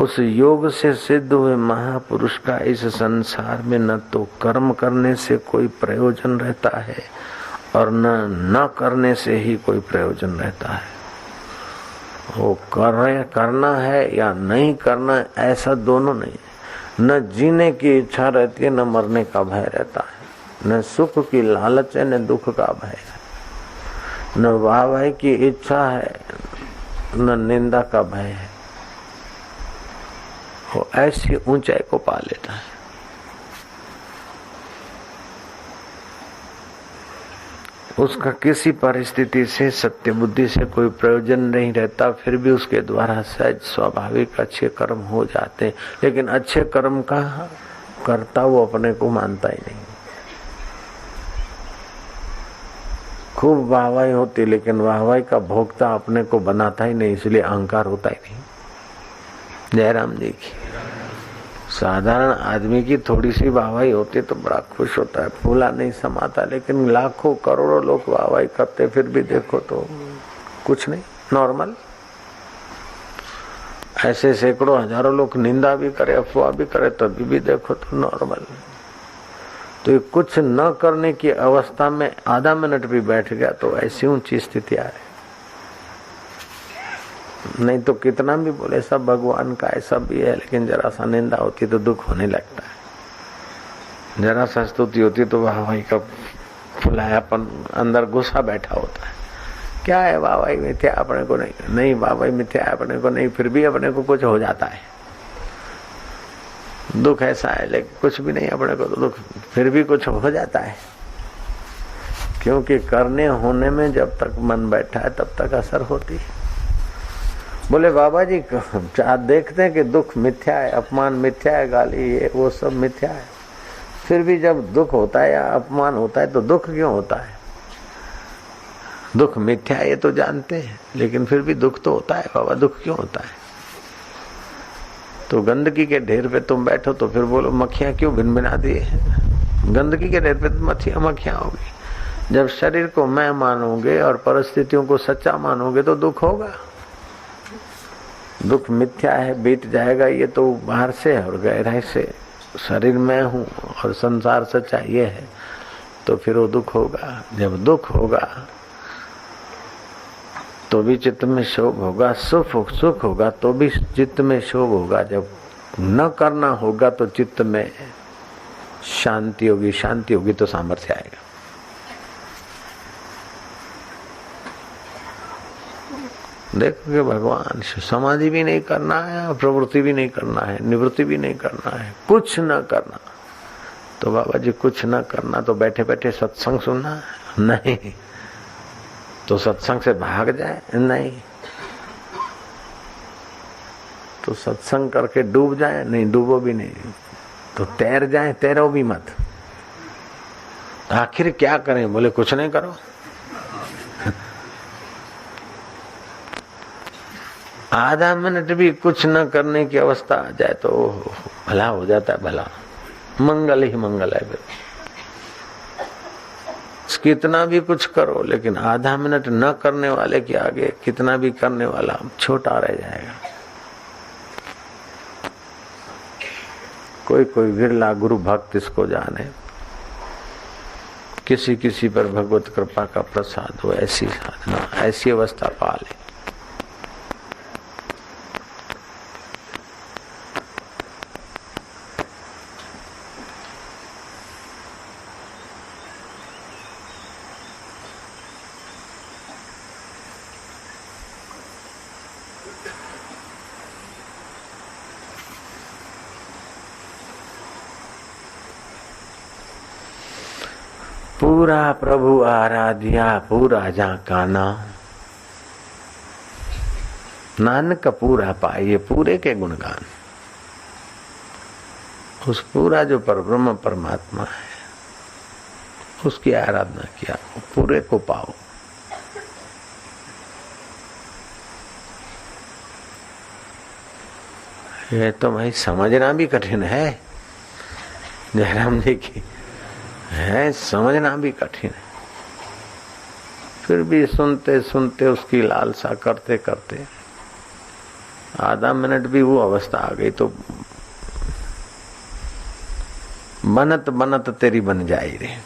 उस योग से सिद्ध हुए महापुरुष का इस संसार में न तो कर्म करने से कोई प्रयोजन रहता है और न करने से ही कोई प्रयोजन रहता है। वो करना है या नहीं करना, ऐसा दोनों नहीं। न जीने की इच्छा रहती है, न मरने का भय रहता है, न सुख की लालच है, न दुख का भय है, न वाहवाही की इच्छा है, न निंदा का भय है। वो ऐसी ऊंचाई को पा लेता है। उसका किसी परिस्थिति से, सत्य बुद्धि से कोई प्रयोजन नहीं रहता, फिर भी उसके द्वारा सहज स्वाभाविक अच्छे कर्म हो जाते। लेकिन अच्छे कर्म का करता वो अपने को मानता ही नहीं। खूब वाहवाही होती, लेकिन वाहवाही का भोक्ता अपने को बनाता ही नहीं, इसलिए अहंकार होता ही नहीं। जयराम जी की साधारण आदमी की थोड़ी सी वाहवाही होती तो बड़ा खुश होता है, फूला नहीं समाता। लेकिन लाखों करोड़ों लोग वाहवाही करते, फिर भी देखो तो कुछ नहीं, नॉर्मल। ऐसे सैकड़ों हजारों लोग निंदा भी करे, अफवाह भी करे, तभी भी देखो तो नॉर्मल। तो कुछ न करने की अवस्था में आधा मिनट भी बैठ गया तो ऐसी ऊंची स्थिति आए। नहीं तो कितना भी बोले सब भगवान का है, सब भी है, लेकिन जरा सा निंदा होती तो दुख होने लगता है। जरा सा स्तुति होती तो वाहवाही का फुलायापन अंदर गुस्सा बैठा होता है। क्या है वाहवाही मिथ्या, अपने को नहीं वाहवाही मिथ्या अपने को नहीं, फिर भी अपने को कुछ हो जाता है। दुख ऐसा है, लेकिन कुछ भी नहीं अपने को तो दुख, फिर भी कुछ हो जाता है। क्योंकि करने होने में जब तक मन बैठा है तब तक असर होती है। बोले बाबा जी देखते हैं कि दुख मिथ्या है, अपमान मिथ्या है, गाली ये वो सब मिथ्या है, फिर भी जब दुख होता है या अपमान होता है तो दुख क्यों होता है? दुख मिथ्या है ये तो जानते हैं, लेकिन फिर भी दुख तो होता है। बाबा दुख क्यों होता है? तो गंदगी के ढेर पे तुम बैठो तो फिर बोलो मक्खियां क्यों भिनभिना दिए? गंदगी के ढेर पे तो मक्खियां होगी। जब शरीर को मैं मानोगे और परिस्थितियों को सच्चा मानोगे तो दुख होगा। दुख मिथ्या है, बीत जाएगा, ये तो बाहर से है और गहराई से शरीर में हूँ और संसार सच्चा ये है, तो फिर वो दुख होगा। जब दुख होगा तो भी चित्त में शोक होगा, सुख होगा तो भी चित्त में शोक होगा। जब न करना होगा तो चित्त में शांति होगी, शांति होगी तो सामर्थ्य आएगा। देखोगे भगवान समाधि भी नहीं करना है, प्रवृत्ति भी नहीं करना है, निवृत्ति भी नहीं करना है, कुछ न करना। तो बाबा जी कुछ न करना तो बैठे बैठे सत्संग सुनना है? नहीं। तो सत्संग से भाग जाए? नहीं। तो सत्संग करके डूब जाए? नहीं, डूबो भी नहीं। तो तैर जाए? तैरो भी मत। आखिर क्या करें? बोले कुछ नहीं करो। आधा मिनट भी कुछ न करने की अवस्था आ जाए तो भला हो जाता है, भला मंगल ही मंगल है। फिर कितना भी कुछ करो, लेकिन आधा मिनट न करने वाले के आगे कितना भी करने वाला छोटा रह जाएगा। कोई कोई विरला गुरु भक्त इसको जाने, किसी किसी पर भगवत कृपा का प्रसाद हो, ऐसी साधना, ऐसी अवस्था पा ले। पूरा प्रभु आराध्या पूरा जाकाना, नानक पूरा पाइए पूरे के गुणगान। उस पूरा जो परब्रह्म परमात्मा है उसकी आराधना किया, पूरे को पाओ। ये तो भाई समझना भी कठिन है, जयराम जी की है, समझना भी कठिन है। फिर भी सुनते सुनते उसकी लालसा करते करते आधा मिनट भी वो अवस्था आ गई तो बनत बनत तेरी बन जाई रे।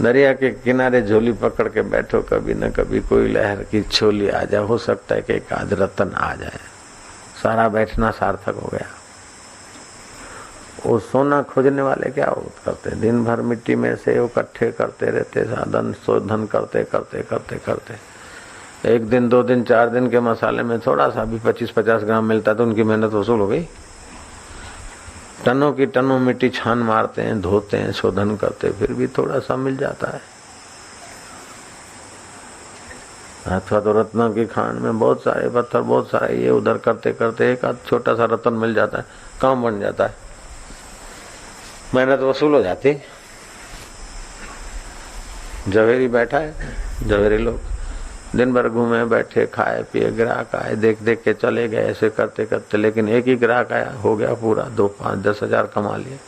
दरिया के किनारे झोली पकड़ के बैठो, कभी न कभी कोई लहर की छोली आ जाए, हो सकता है कि एक आध रतन आ जाए, सारा बैठना सार्थक हो गया। वो सोना खोजने वाले क्या करते, दिन भर मिट्टी में से इकट्ठे करते रहते, साधन शोधन करते करते करते करते एक दिन 2 दिन 4 दिन के मसाले में थोड़ा सा भी 25-50 ग्राम मिलता तो उनकी मेहनत वसूल हो गई। टनों की टनों मिट्टी छान मारते हैं, धोते हैं, शोधन करते, फिर भी थोड़ा सा मिल जाता है। अथवा तो रत्नों की खान में बहुत सारे पत्थर, बहुत सारे ये उधर करते करते एक आध छोटा सा रत्न मिल जाता है, काम बन जाता है, मेहनत वसूल हो जाती। जवेरी बैठा है, जवेरी लोग दिन भर घूमे बैठे, खाए पिए, ग्राहक आए, देख देख के चले गए, ऐसे करते करते, लेकिन एक ही ग्राहक आया, हो गया पूरा 2, 5, 10 हजार कमा लिए।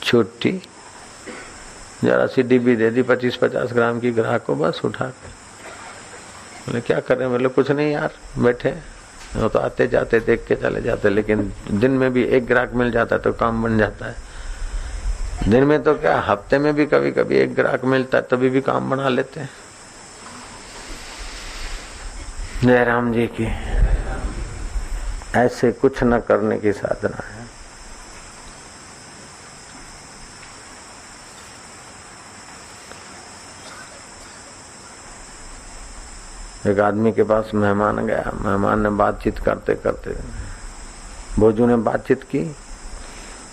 छुट्टी जरा सी डिब्बी दे दी 25-50 ग्राम की ग्राहक को, बस उठा के बोले क्या कर रहे हैं, बोले कुछ नहीं यार बैठे। वो तो आते जाते देख के चले जाते, लेकिन दिन में भी एक ग्राहक मिल जाता है तो काम बन जाता है। दिन में तो क्या, हफ्ते में भी कभी कभी एक ग्राहक मिलता है, तभी भी काम बना लेते हैं। जयराम जी की ऐसे कुछ न करने की साधना है। एक आदमी के पास मेहमान गया, मेहमान ने बातचीत करते करते, भोजू ने बातचीत की,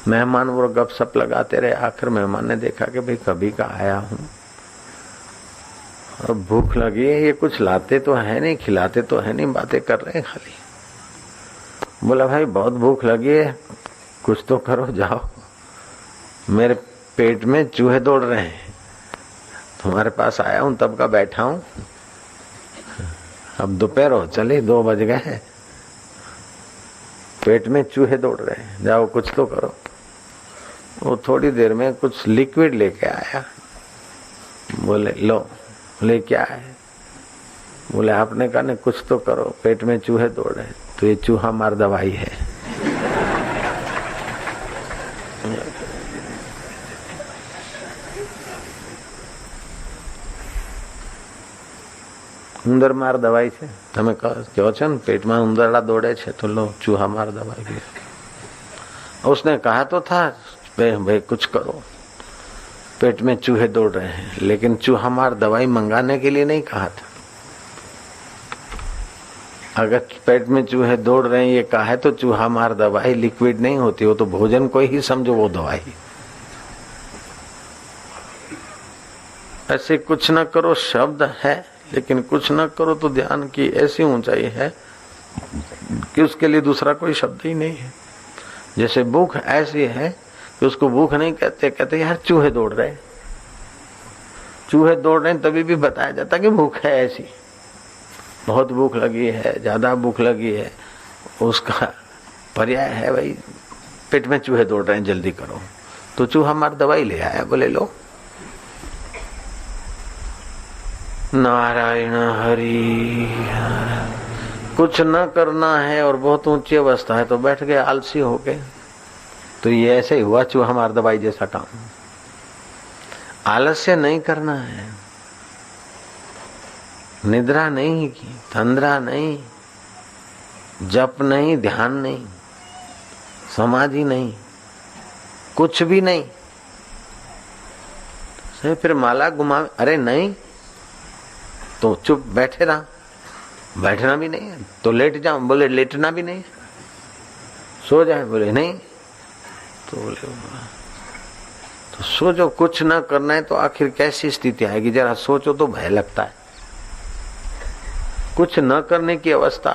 मेहमान वो गपशप लगाते रहे। आखिर मेहमान ने देखा कि भाई कभी का आया हूं और भूख लगी है, ये कुछ लाते तो है नहीं, खिलाते तो है नहीं, बातें कर रहे हैं खाली। बोला भाई बहुत भूख लगी है, कुछ तो करो, जाओ, मेरे पेट में चूहे दौड़ रहे हैं, तुम्हारे पास आया हूं तब का बैठा हूं, अब दोपहर हो चले, 2 बज गए हैं, पेट में चूहे दौड़ रहे हैं, जाओ कुछ तो करो। वो थोड़ी देर में कुछ लिक्विड लेके आया, बोले लो, बोले क्या है, बोले आपने कहा नहीं कुछ तो करो, पेट में चूहे दौड़ रहे, तो ये चूहा मार दवाई है। ઉંદર માર દવાઈ છે, તમે કહો છો ને પેટમાં ઉંદરડા દौड़े છે तो लो चूहा मार दवाई भी। उसने कहा तो था भाई कुछ करो, पेट में चूहे दौड़ रहे हैं, लेकिन चूहा मार दवाई मंगाने के लिए नहीं कहा था। अगर पेट में चूहे दौड़ रहे हैं ये कहा है तो चूहा मार दवाई लिक्विड नहीं होती, वो तो भोजन को ही समझो वो दवाई। ऐसे कुछ न करो शब्द है, लेकिन कुछ न करो तो ध्यान की ऐसी ऊंचाई है कि उसके लिए दूसरा कोई शब्द ही नहीं है। जैसे भूख ऐसी है कि उसको भूख नहीं कहते, कहते यार चूहे दौड़ रहे, चूहे दौड़ रहे हैं, तभी भी बताया जाता कि भूख है ऐसी, बहुत भूख लगी है, ज्यादा भूख लगी है, उसका पर्याय है भाई पेट में चूहे दौड़ रहे हैं जल्दी करो, तो चूहा मार दवाई ले आया, बोले लो। नारायण हरि। कुछ न करना है और बहुत ऊंची अवस्था है तो बैठ गए आलसी हो गए, तो ये ऐसे ही हुआ चूहा मार दवाई जैसा काम। आलस्य नहीं करना है, निद्रा नहीं की, तंद्रा नहीं, जप नहीं, ध्यान नहीं, समाधि नहीं, कुछ भी नहीं। फिर माला घुमा, अरे नहीं तो चुप बैठे रहा, बैठना भी नहीं तो लेट जाओ, बोले लेटना भी नहीं, सो जाए, बोले नहीं तो बोले तो सोचो कुछ ना करना है तो आखिर कैसी स्थिति आएगी, जरा सोचो तो भय लगता है। कुछ न करने की अवस्था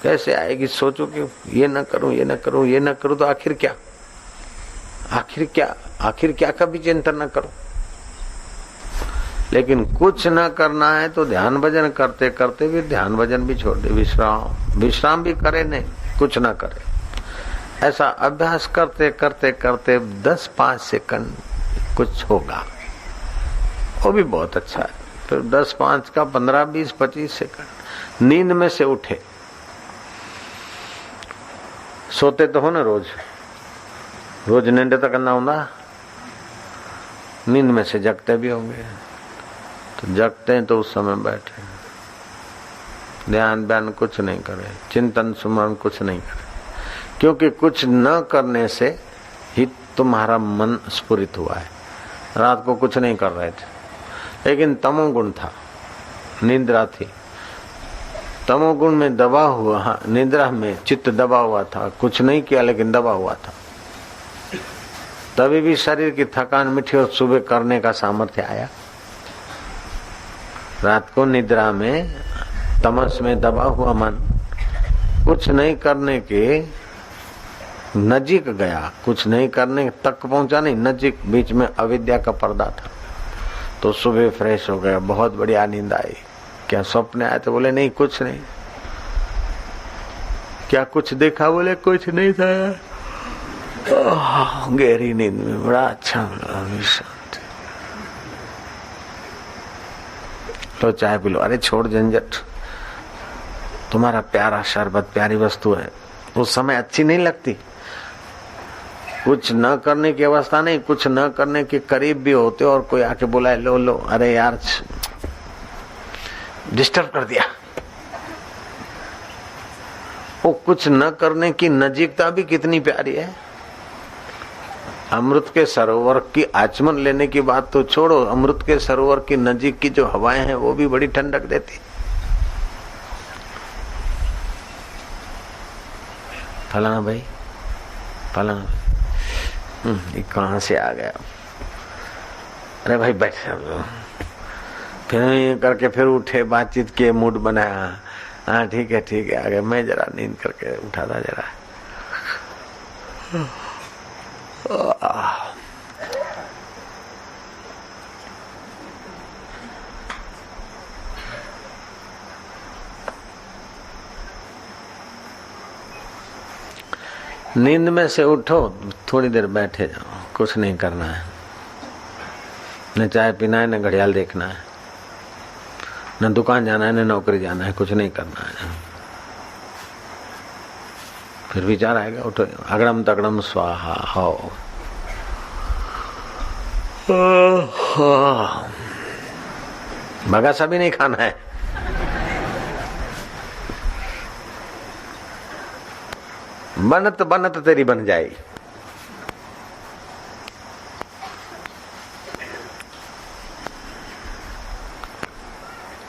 कैसे आएगी, सोचो कि ये न करूं, ये न करूं, ये न करूं, तो आखिर क्या, आखिर क्या, आखिर क्या का भी चिंतन न करो। लेकिन कुछ न करना है तो ध्यान भजन करते करते भी ध्यान भजन भी छोड़ दे, विश्राम भी करे, नहीं कुछ न करे, ऐसा अभ्यास करते करते करते 10-5 सेकंड कुछ होगा, वो भी बहुत अच्छा है। फिर 10-5 का 15, 20, 25 सेकंड नींद में से उठे, सोते तो हो ना, रोज रोज नींद तो करना होगा, नींद में से जगते भी होंगे, तो जगते हैं तो उस समय बैठे, ध्यान बयान कुछ नहीं करे, चिंतन सुमरण कुछ नहीं करे, क्योंकि कुछ न करने से ही तुम्हारा मन स्फुरित हुआ है। रात को कुछ नहीं कर रहे थे, लेकिन तमोगुण था, निद्रा थी, तमोगुण में दबा हुआ, निद्रा में चित्त दबा हुआ था, कुछ नहीं किया लेकिन दबा हुआ था, तभी भी शरीर की थकान मिठी और सुबह करने का सामर्थ्य आया। रात को निद्रा में तमस में दबा हुआ मन कुछ नहीं करने के नजीक गया, कुछ नहीं करने तक पहुंचा नहीं, नजीक, बीच में अविद्या का पर्दा था, तो सुबह फ्रेश हो गया, बहुत बढ़िया नींद आई। क्या स्वप्न आए तो बोले नहीं कुछ नहीं। क्या कुछ देखा, बोले कुछ नहीं था। गहरी नींद में बड़ा अच्छा लगा, तो चाय पी लो, अरे छोड़ झंझट, तुम्हारा प्यारा शरबत प्यारी वस्तु है, उस समय अच्छी नहीं लगती। कुछ न करने की अवस्था नहीं, कुछ न करने के करीब भी होते और कोई आके बुलाए लो लो, अरे यार डिस्टर्ब कर दिया। वो कुछ न करने की नजीकता भी कितनी प्यारी है। अमृत के सरोवर की आचमन लेने की बात तो छोड़ो, अमृत के सरोवर की नजीक की जो हवाएं हैं वो भी बड़ी ठंडक देती। फलाना भाई, फलाना ये कहां से आ गया, अरे भाई बैठ, फिर ये करके फिर उठे, बातचीत के मूड बनाया, हाँ ठीक है आ गया। मैं जरा नींद करके उठा था जरा, नींद में से उठो, थोड़ी देर बैठे जाओ, कुछ नहीं करना है, न चाय पीना है न घड़ियाल देखना है, न दुकान जाना है, न नौकरी जाना है, कुछ नहीं करना है। फिर विचार आएगा, उठो, अगड़म तगड़म स्वाहा हो। बगासा भी नहीं खाना है। बनत बनत तेरी बन जाएगी।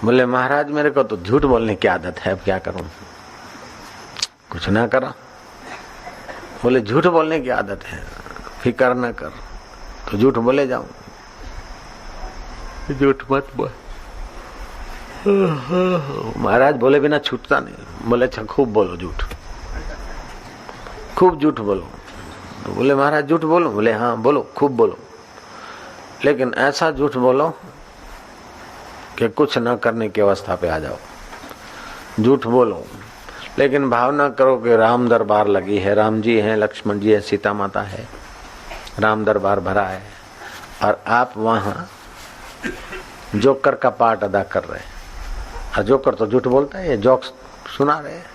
बोले महाराज मेरे को तो झूठ बोलने की आदत है, अब क्या करूं? कुछ ना करा। बोले झूठ बोलने की आदत है, फिकर न कर, तो झूठ बोले जाऊं। झूठ मत बोल। महाराज बोले बिना छूटता नहीं। बोले अच्छा खूब बोलो झूठ, खूब झूठ बोलो। तो बोले महाराज झूठ बोलो? बोले हाँ बोलो, खूब बोलो, लेकिन ऐसा झूठ बोलो कि कुछ न करने की अवस्था पे आ जाओ। झूठ बोलो लेकिन भावना करो कि राम दरबार लगी है, राम जी हैं, लक्ष्मण जी है, सीता माता है, राम दरबार भरा है और आप वहाँ जोकर का पार्ट अदा कर रहे हैं। और जोकर तो झूठ बोलता है, ये जोक्स सुना रहे हैं।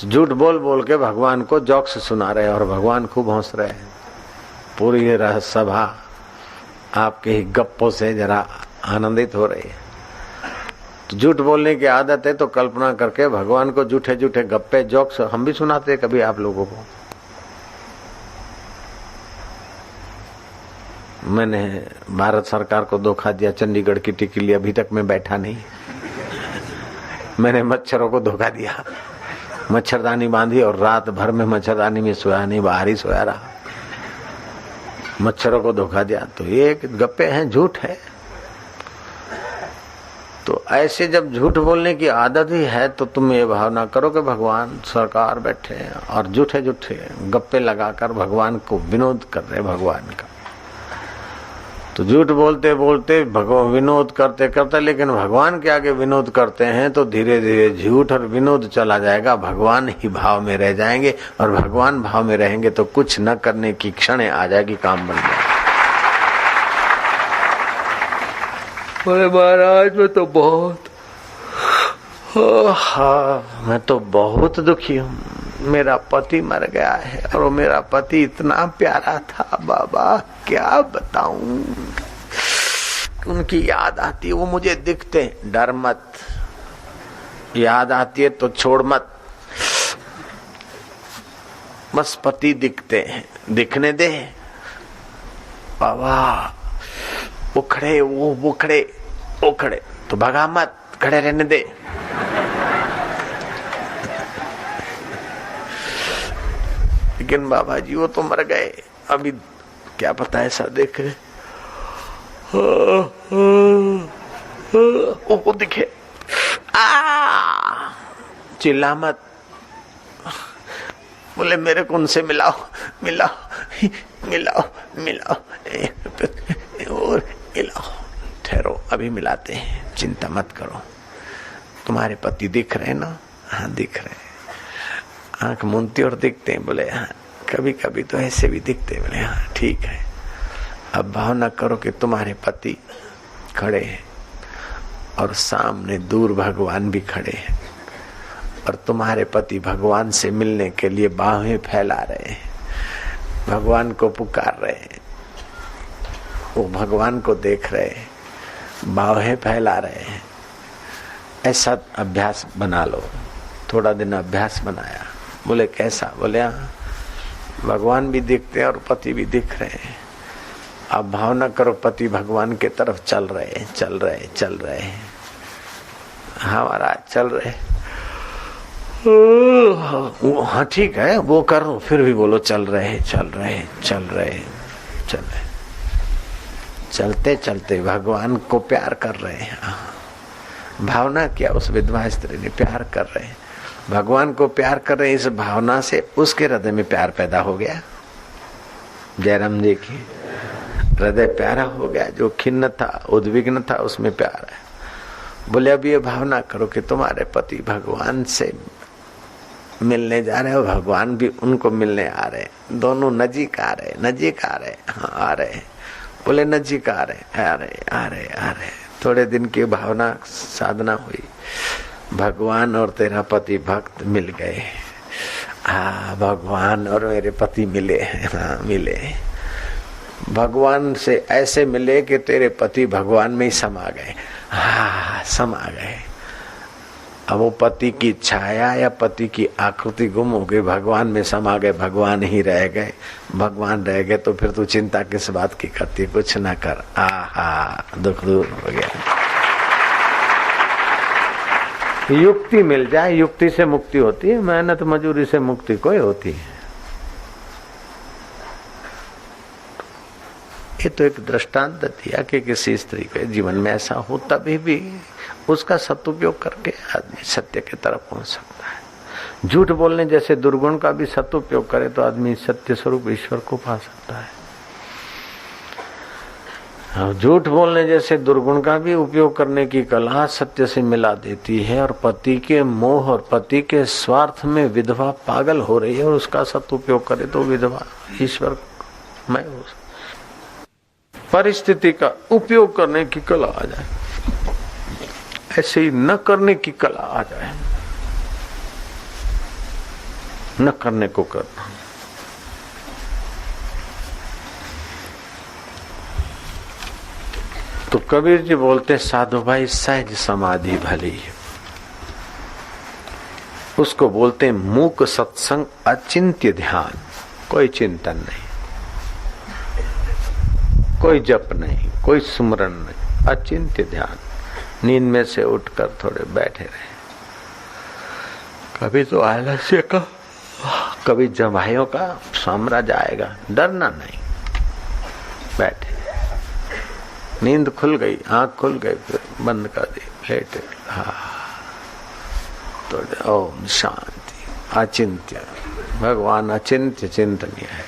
तो झूठ बोल बोल के भगवान को जोक्स सुना रहे हैं और भगवान खूब हंस रहे हैं। पूरी सभा आपके ही गप्पों से जरा आनंदित हो रही है। तो झूठ बोलने की आदत है तो कल्पना करके भगवान को झूठे झूठे गप्पे जोक्स हम भी सुनाते हैं कभी आप लोगों को। मैंने भारत सरकार को धोखा दिया, चंडीगढ़ की टिकट ली, अभी तक मैं बैठा नहीं। मैंने मच्छरों को धोखा दिया, मच्छरदानी बांधी और रात भर में मच्छरदानी में सोया नहीं, बाहर ही सोया रहा। मच्छरों को धोखा दिया। तो ये गप्पे हैं, झूठ है। तो ऐसे जब झूठ बोलने की आदत ही है तो तुम ये भावना करो कि भगवान सरकार बैठे हैं और झूठे झूठे गप्पे लगाकर भगवान को विनोद कर रहे भगवान का। तो झूठ बोलते बोलते भगवान विनोद करते करते लेकिन भगवान के आगे विनोद करते हैं तो धीरे धीरे झूठ और विनोद चला जाएगा, भगवान ही भाव में रह जाएंगे और भगवान भाव में रहेंगे तो कुछ न करने की क्षण आ जाएगी, काम बन जाएगा। बोले महाराज मैं तो बहुत दुखी हूँ, मेरा पति मर गया है और मेरा पति इतना प्यारा था बाबा, क्या बताऊं। उनकी याद आती है, वो मुझे दिखते। डर मत, याद आती है तो छोड़ मत, बस पति दिखते हैं, दिखने दे बाबा। वो खड़े तो भगा मत, खड़े रहने दे। लेकिन बाबा जी वो तो मर गए, अभी क्या पता ऐसा देख रहे। वो दिखे, चिल्ला मत। बोले मेरे को उनसे मिलाओ और मिलाओ। ठहरो अभी मिलाते हैं, चिंता मत करो। तुम्हारे पति दिख रहे ना? हाँ दिख रहे। आंख मूंदती और दिखते हैं। बोले हाँ, कभी कभी तो ऐसे भी दिखते। बोले हाँ ठीक है। अब भावना करो कि तुम्हारे पति खड़े हैं और सामने दूर भगवान भी खड़े हैं और तुम्हारे पति भगवान से मिलने के लिए बाहें फैला रहे हैं, भगवान को पुकार रहे हैं। वो भगवान को देख रहे हैं, बाहें फैला रहे हैं। ऐसा अभ्यास बना लो। थोड़ा दिन अभ्यास बनाया। बोले कैसा? बोले हाँ भगवान भी दिखते हैं और पति भी दिख रहे हैं। अब भावना करो पति भगवान के तरफ चल रहे हैं। हाँ महाराज चल रहे। हाँ ठीक है, वो करो, फिर भी बोलो चल रहे। चलते चलते भगवान को प्यार कर रहे हैं। भावना किया उस विधवा स्त्री ने, प्यार कर रहे हैं भगवान को, प्यार कर रहे हैं। इस भावना से उसके हृदय में प्यार पैदा हो गया। जयराम जी की हृदय प्यारा हो गया, जो खिन्न था, उद्विग्न था, उसमें प्यार है। बोले अब ये भावना करो कि तुम्हारे पति भगवान से मिलने जा रहे हो, भगवान भी उनको मिलने आ रहे, दोनों नजीक आ रहे। हाँ आ रहे। बोले नजीक आ रहे। थोड़े दिन की भावना साधना हुई, भगवान और तेरा पति भक्त मिल गए। हाँ, भगवान और मेरे पति मिले। हाँ मिले, भगवान से ऐसे मिले कि तेरे पति भगवान में ही समा गए। हाँ समा गए। अब वो पति की छाया या पति की आकृति गुम हो गई, भगवान में समा गए, भगवान ही रह गए। भगवान रह गए तो फिर तू चिंता किस बात की करती, कुछ ना कर। आहा, दुख दूर हो गया। युक्ति मिल जाए, युक्ति से मुक्ति होती है, मेहनत मजूरी से मुक्ति कोई होती है। ये तो एक दृष्टांत दिया कि किसी स्त्री के जीवन में ऐसा हो, तभी भी उसका सदुपयोग करके आदमी सत्य की तरफ पहुंच सकता है। झूठ बोलने जैसे दुर्गुण का भी सदुपयोग करे तो आदमी सत्य स्वरूप ईश्वर को पा सकता है। झूठ बोलने जैसे दुर्गुण का भी उपयोग करने की कला सत्य से मिला देती है, और पति के मोह और पति के स्वार्थ में विधवा पागल हो रही है और उसका सदुपयोग करे तो विधवा ईश्वर मैं हो। परिस्थिति का उपयोग करने की कला आ जाए, ऐसे ही न करने की कला आ जाए, न करने को करना। तो कबीर जी बोलते साधु भाई सहज समाधि भली, उसको बोलते मूक सत्संग अचिंत्य ध्यान। कोई चिंतन नहीं, कोई जप नहीं, कोई सुमरन नहीं, अचिंत्य ध्यान। नींद में से उठकर थोड़े बैठे रहे, कभी तो आलस्य का, कभी जवाइयों का साम्राज्य आएगा, डरना नहीं। बैठे, नींद खुल गई, आंख खुल गई, फिर बंद कर दी, लेटे। हाँ तो ओम शांति। अचिंत्य, भगवान अचिंत्य चिंतनीय है।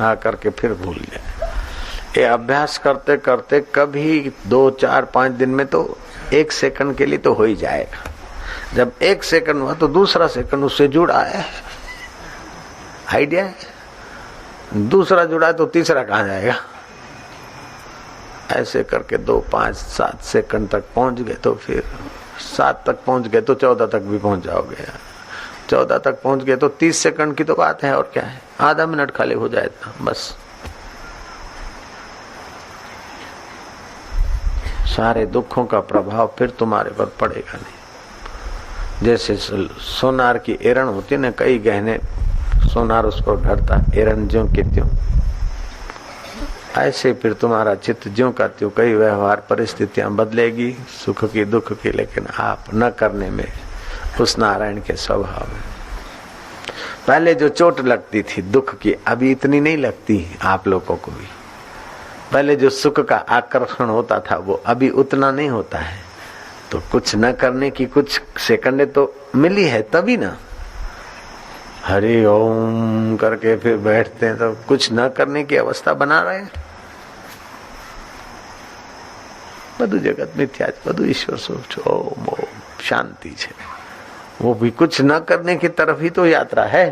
आ करके फिर भूल जाए। ये अभ्यास करते करते कभी 2, 4, 5 दिन में तो 1 सेकंड के लिए तो हो ही जाएगा। जब 1 सेकंड हुआ तो दूसरा सेकंड उससे जुड़ा है, आइडिया है। दूसरा जुड़ा है तो तीसरा कहाँ जाएगा। ऐसे करके 2, 5, 7 सेकंड तक पहुंच गए तो फिर 7 तक पहुंच गए तो 14 तक भी पहुंच जाओगे। 14 तक पहुंच गए तो 30 सेकंड की तो बात है, और क्या है, आधा मिनट खाली हो जाए तो बस। सारे दुखों का प्रभाव फिर तुम्हारे पर पड़ेगा नहीं। जैसे सोनार की एरण होती है ना, कई गहने सोनार उस पर घड़ता, एरण ज्यों के त्यों। ऐसे फिर तुम्हारा चित्त ज्यों का त्यों, कई व्यवहार परिस्थितियां बदलेगी, सुख की दुख की, लेकिन आप न करने में उस नारायण के स्वभाव में। पहले जो चोट लगती थी दुख की, अभी इतनी नहीं लगती आप लोगों को भी। पहले जो सुख का आकर्षण होता था वो अभी उतना नहीं होता है। तो कुछ न करने की कुछ सेकंडे तो मिली है, तभी ना हरि ओम करके फिर बैठते हैं, तो कुछ न करने की अवस्था बना रहे हैं। બધું જગત મિથ્યા છે, બધું ઈશ્વર સ્વરૂપ છે। ઓમ ઓમ શાંતિ છે, वो भी कुछ न करने की तरफ ही तो यात्रा है।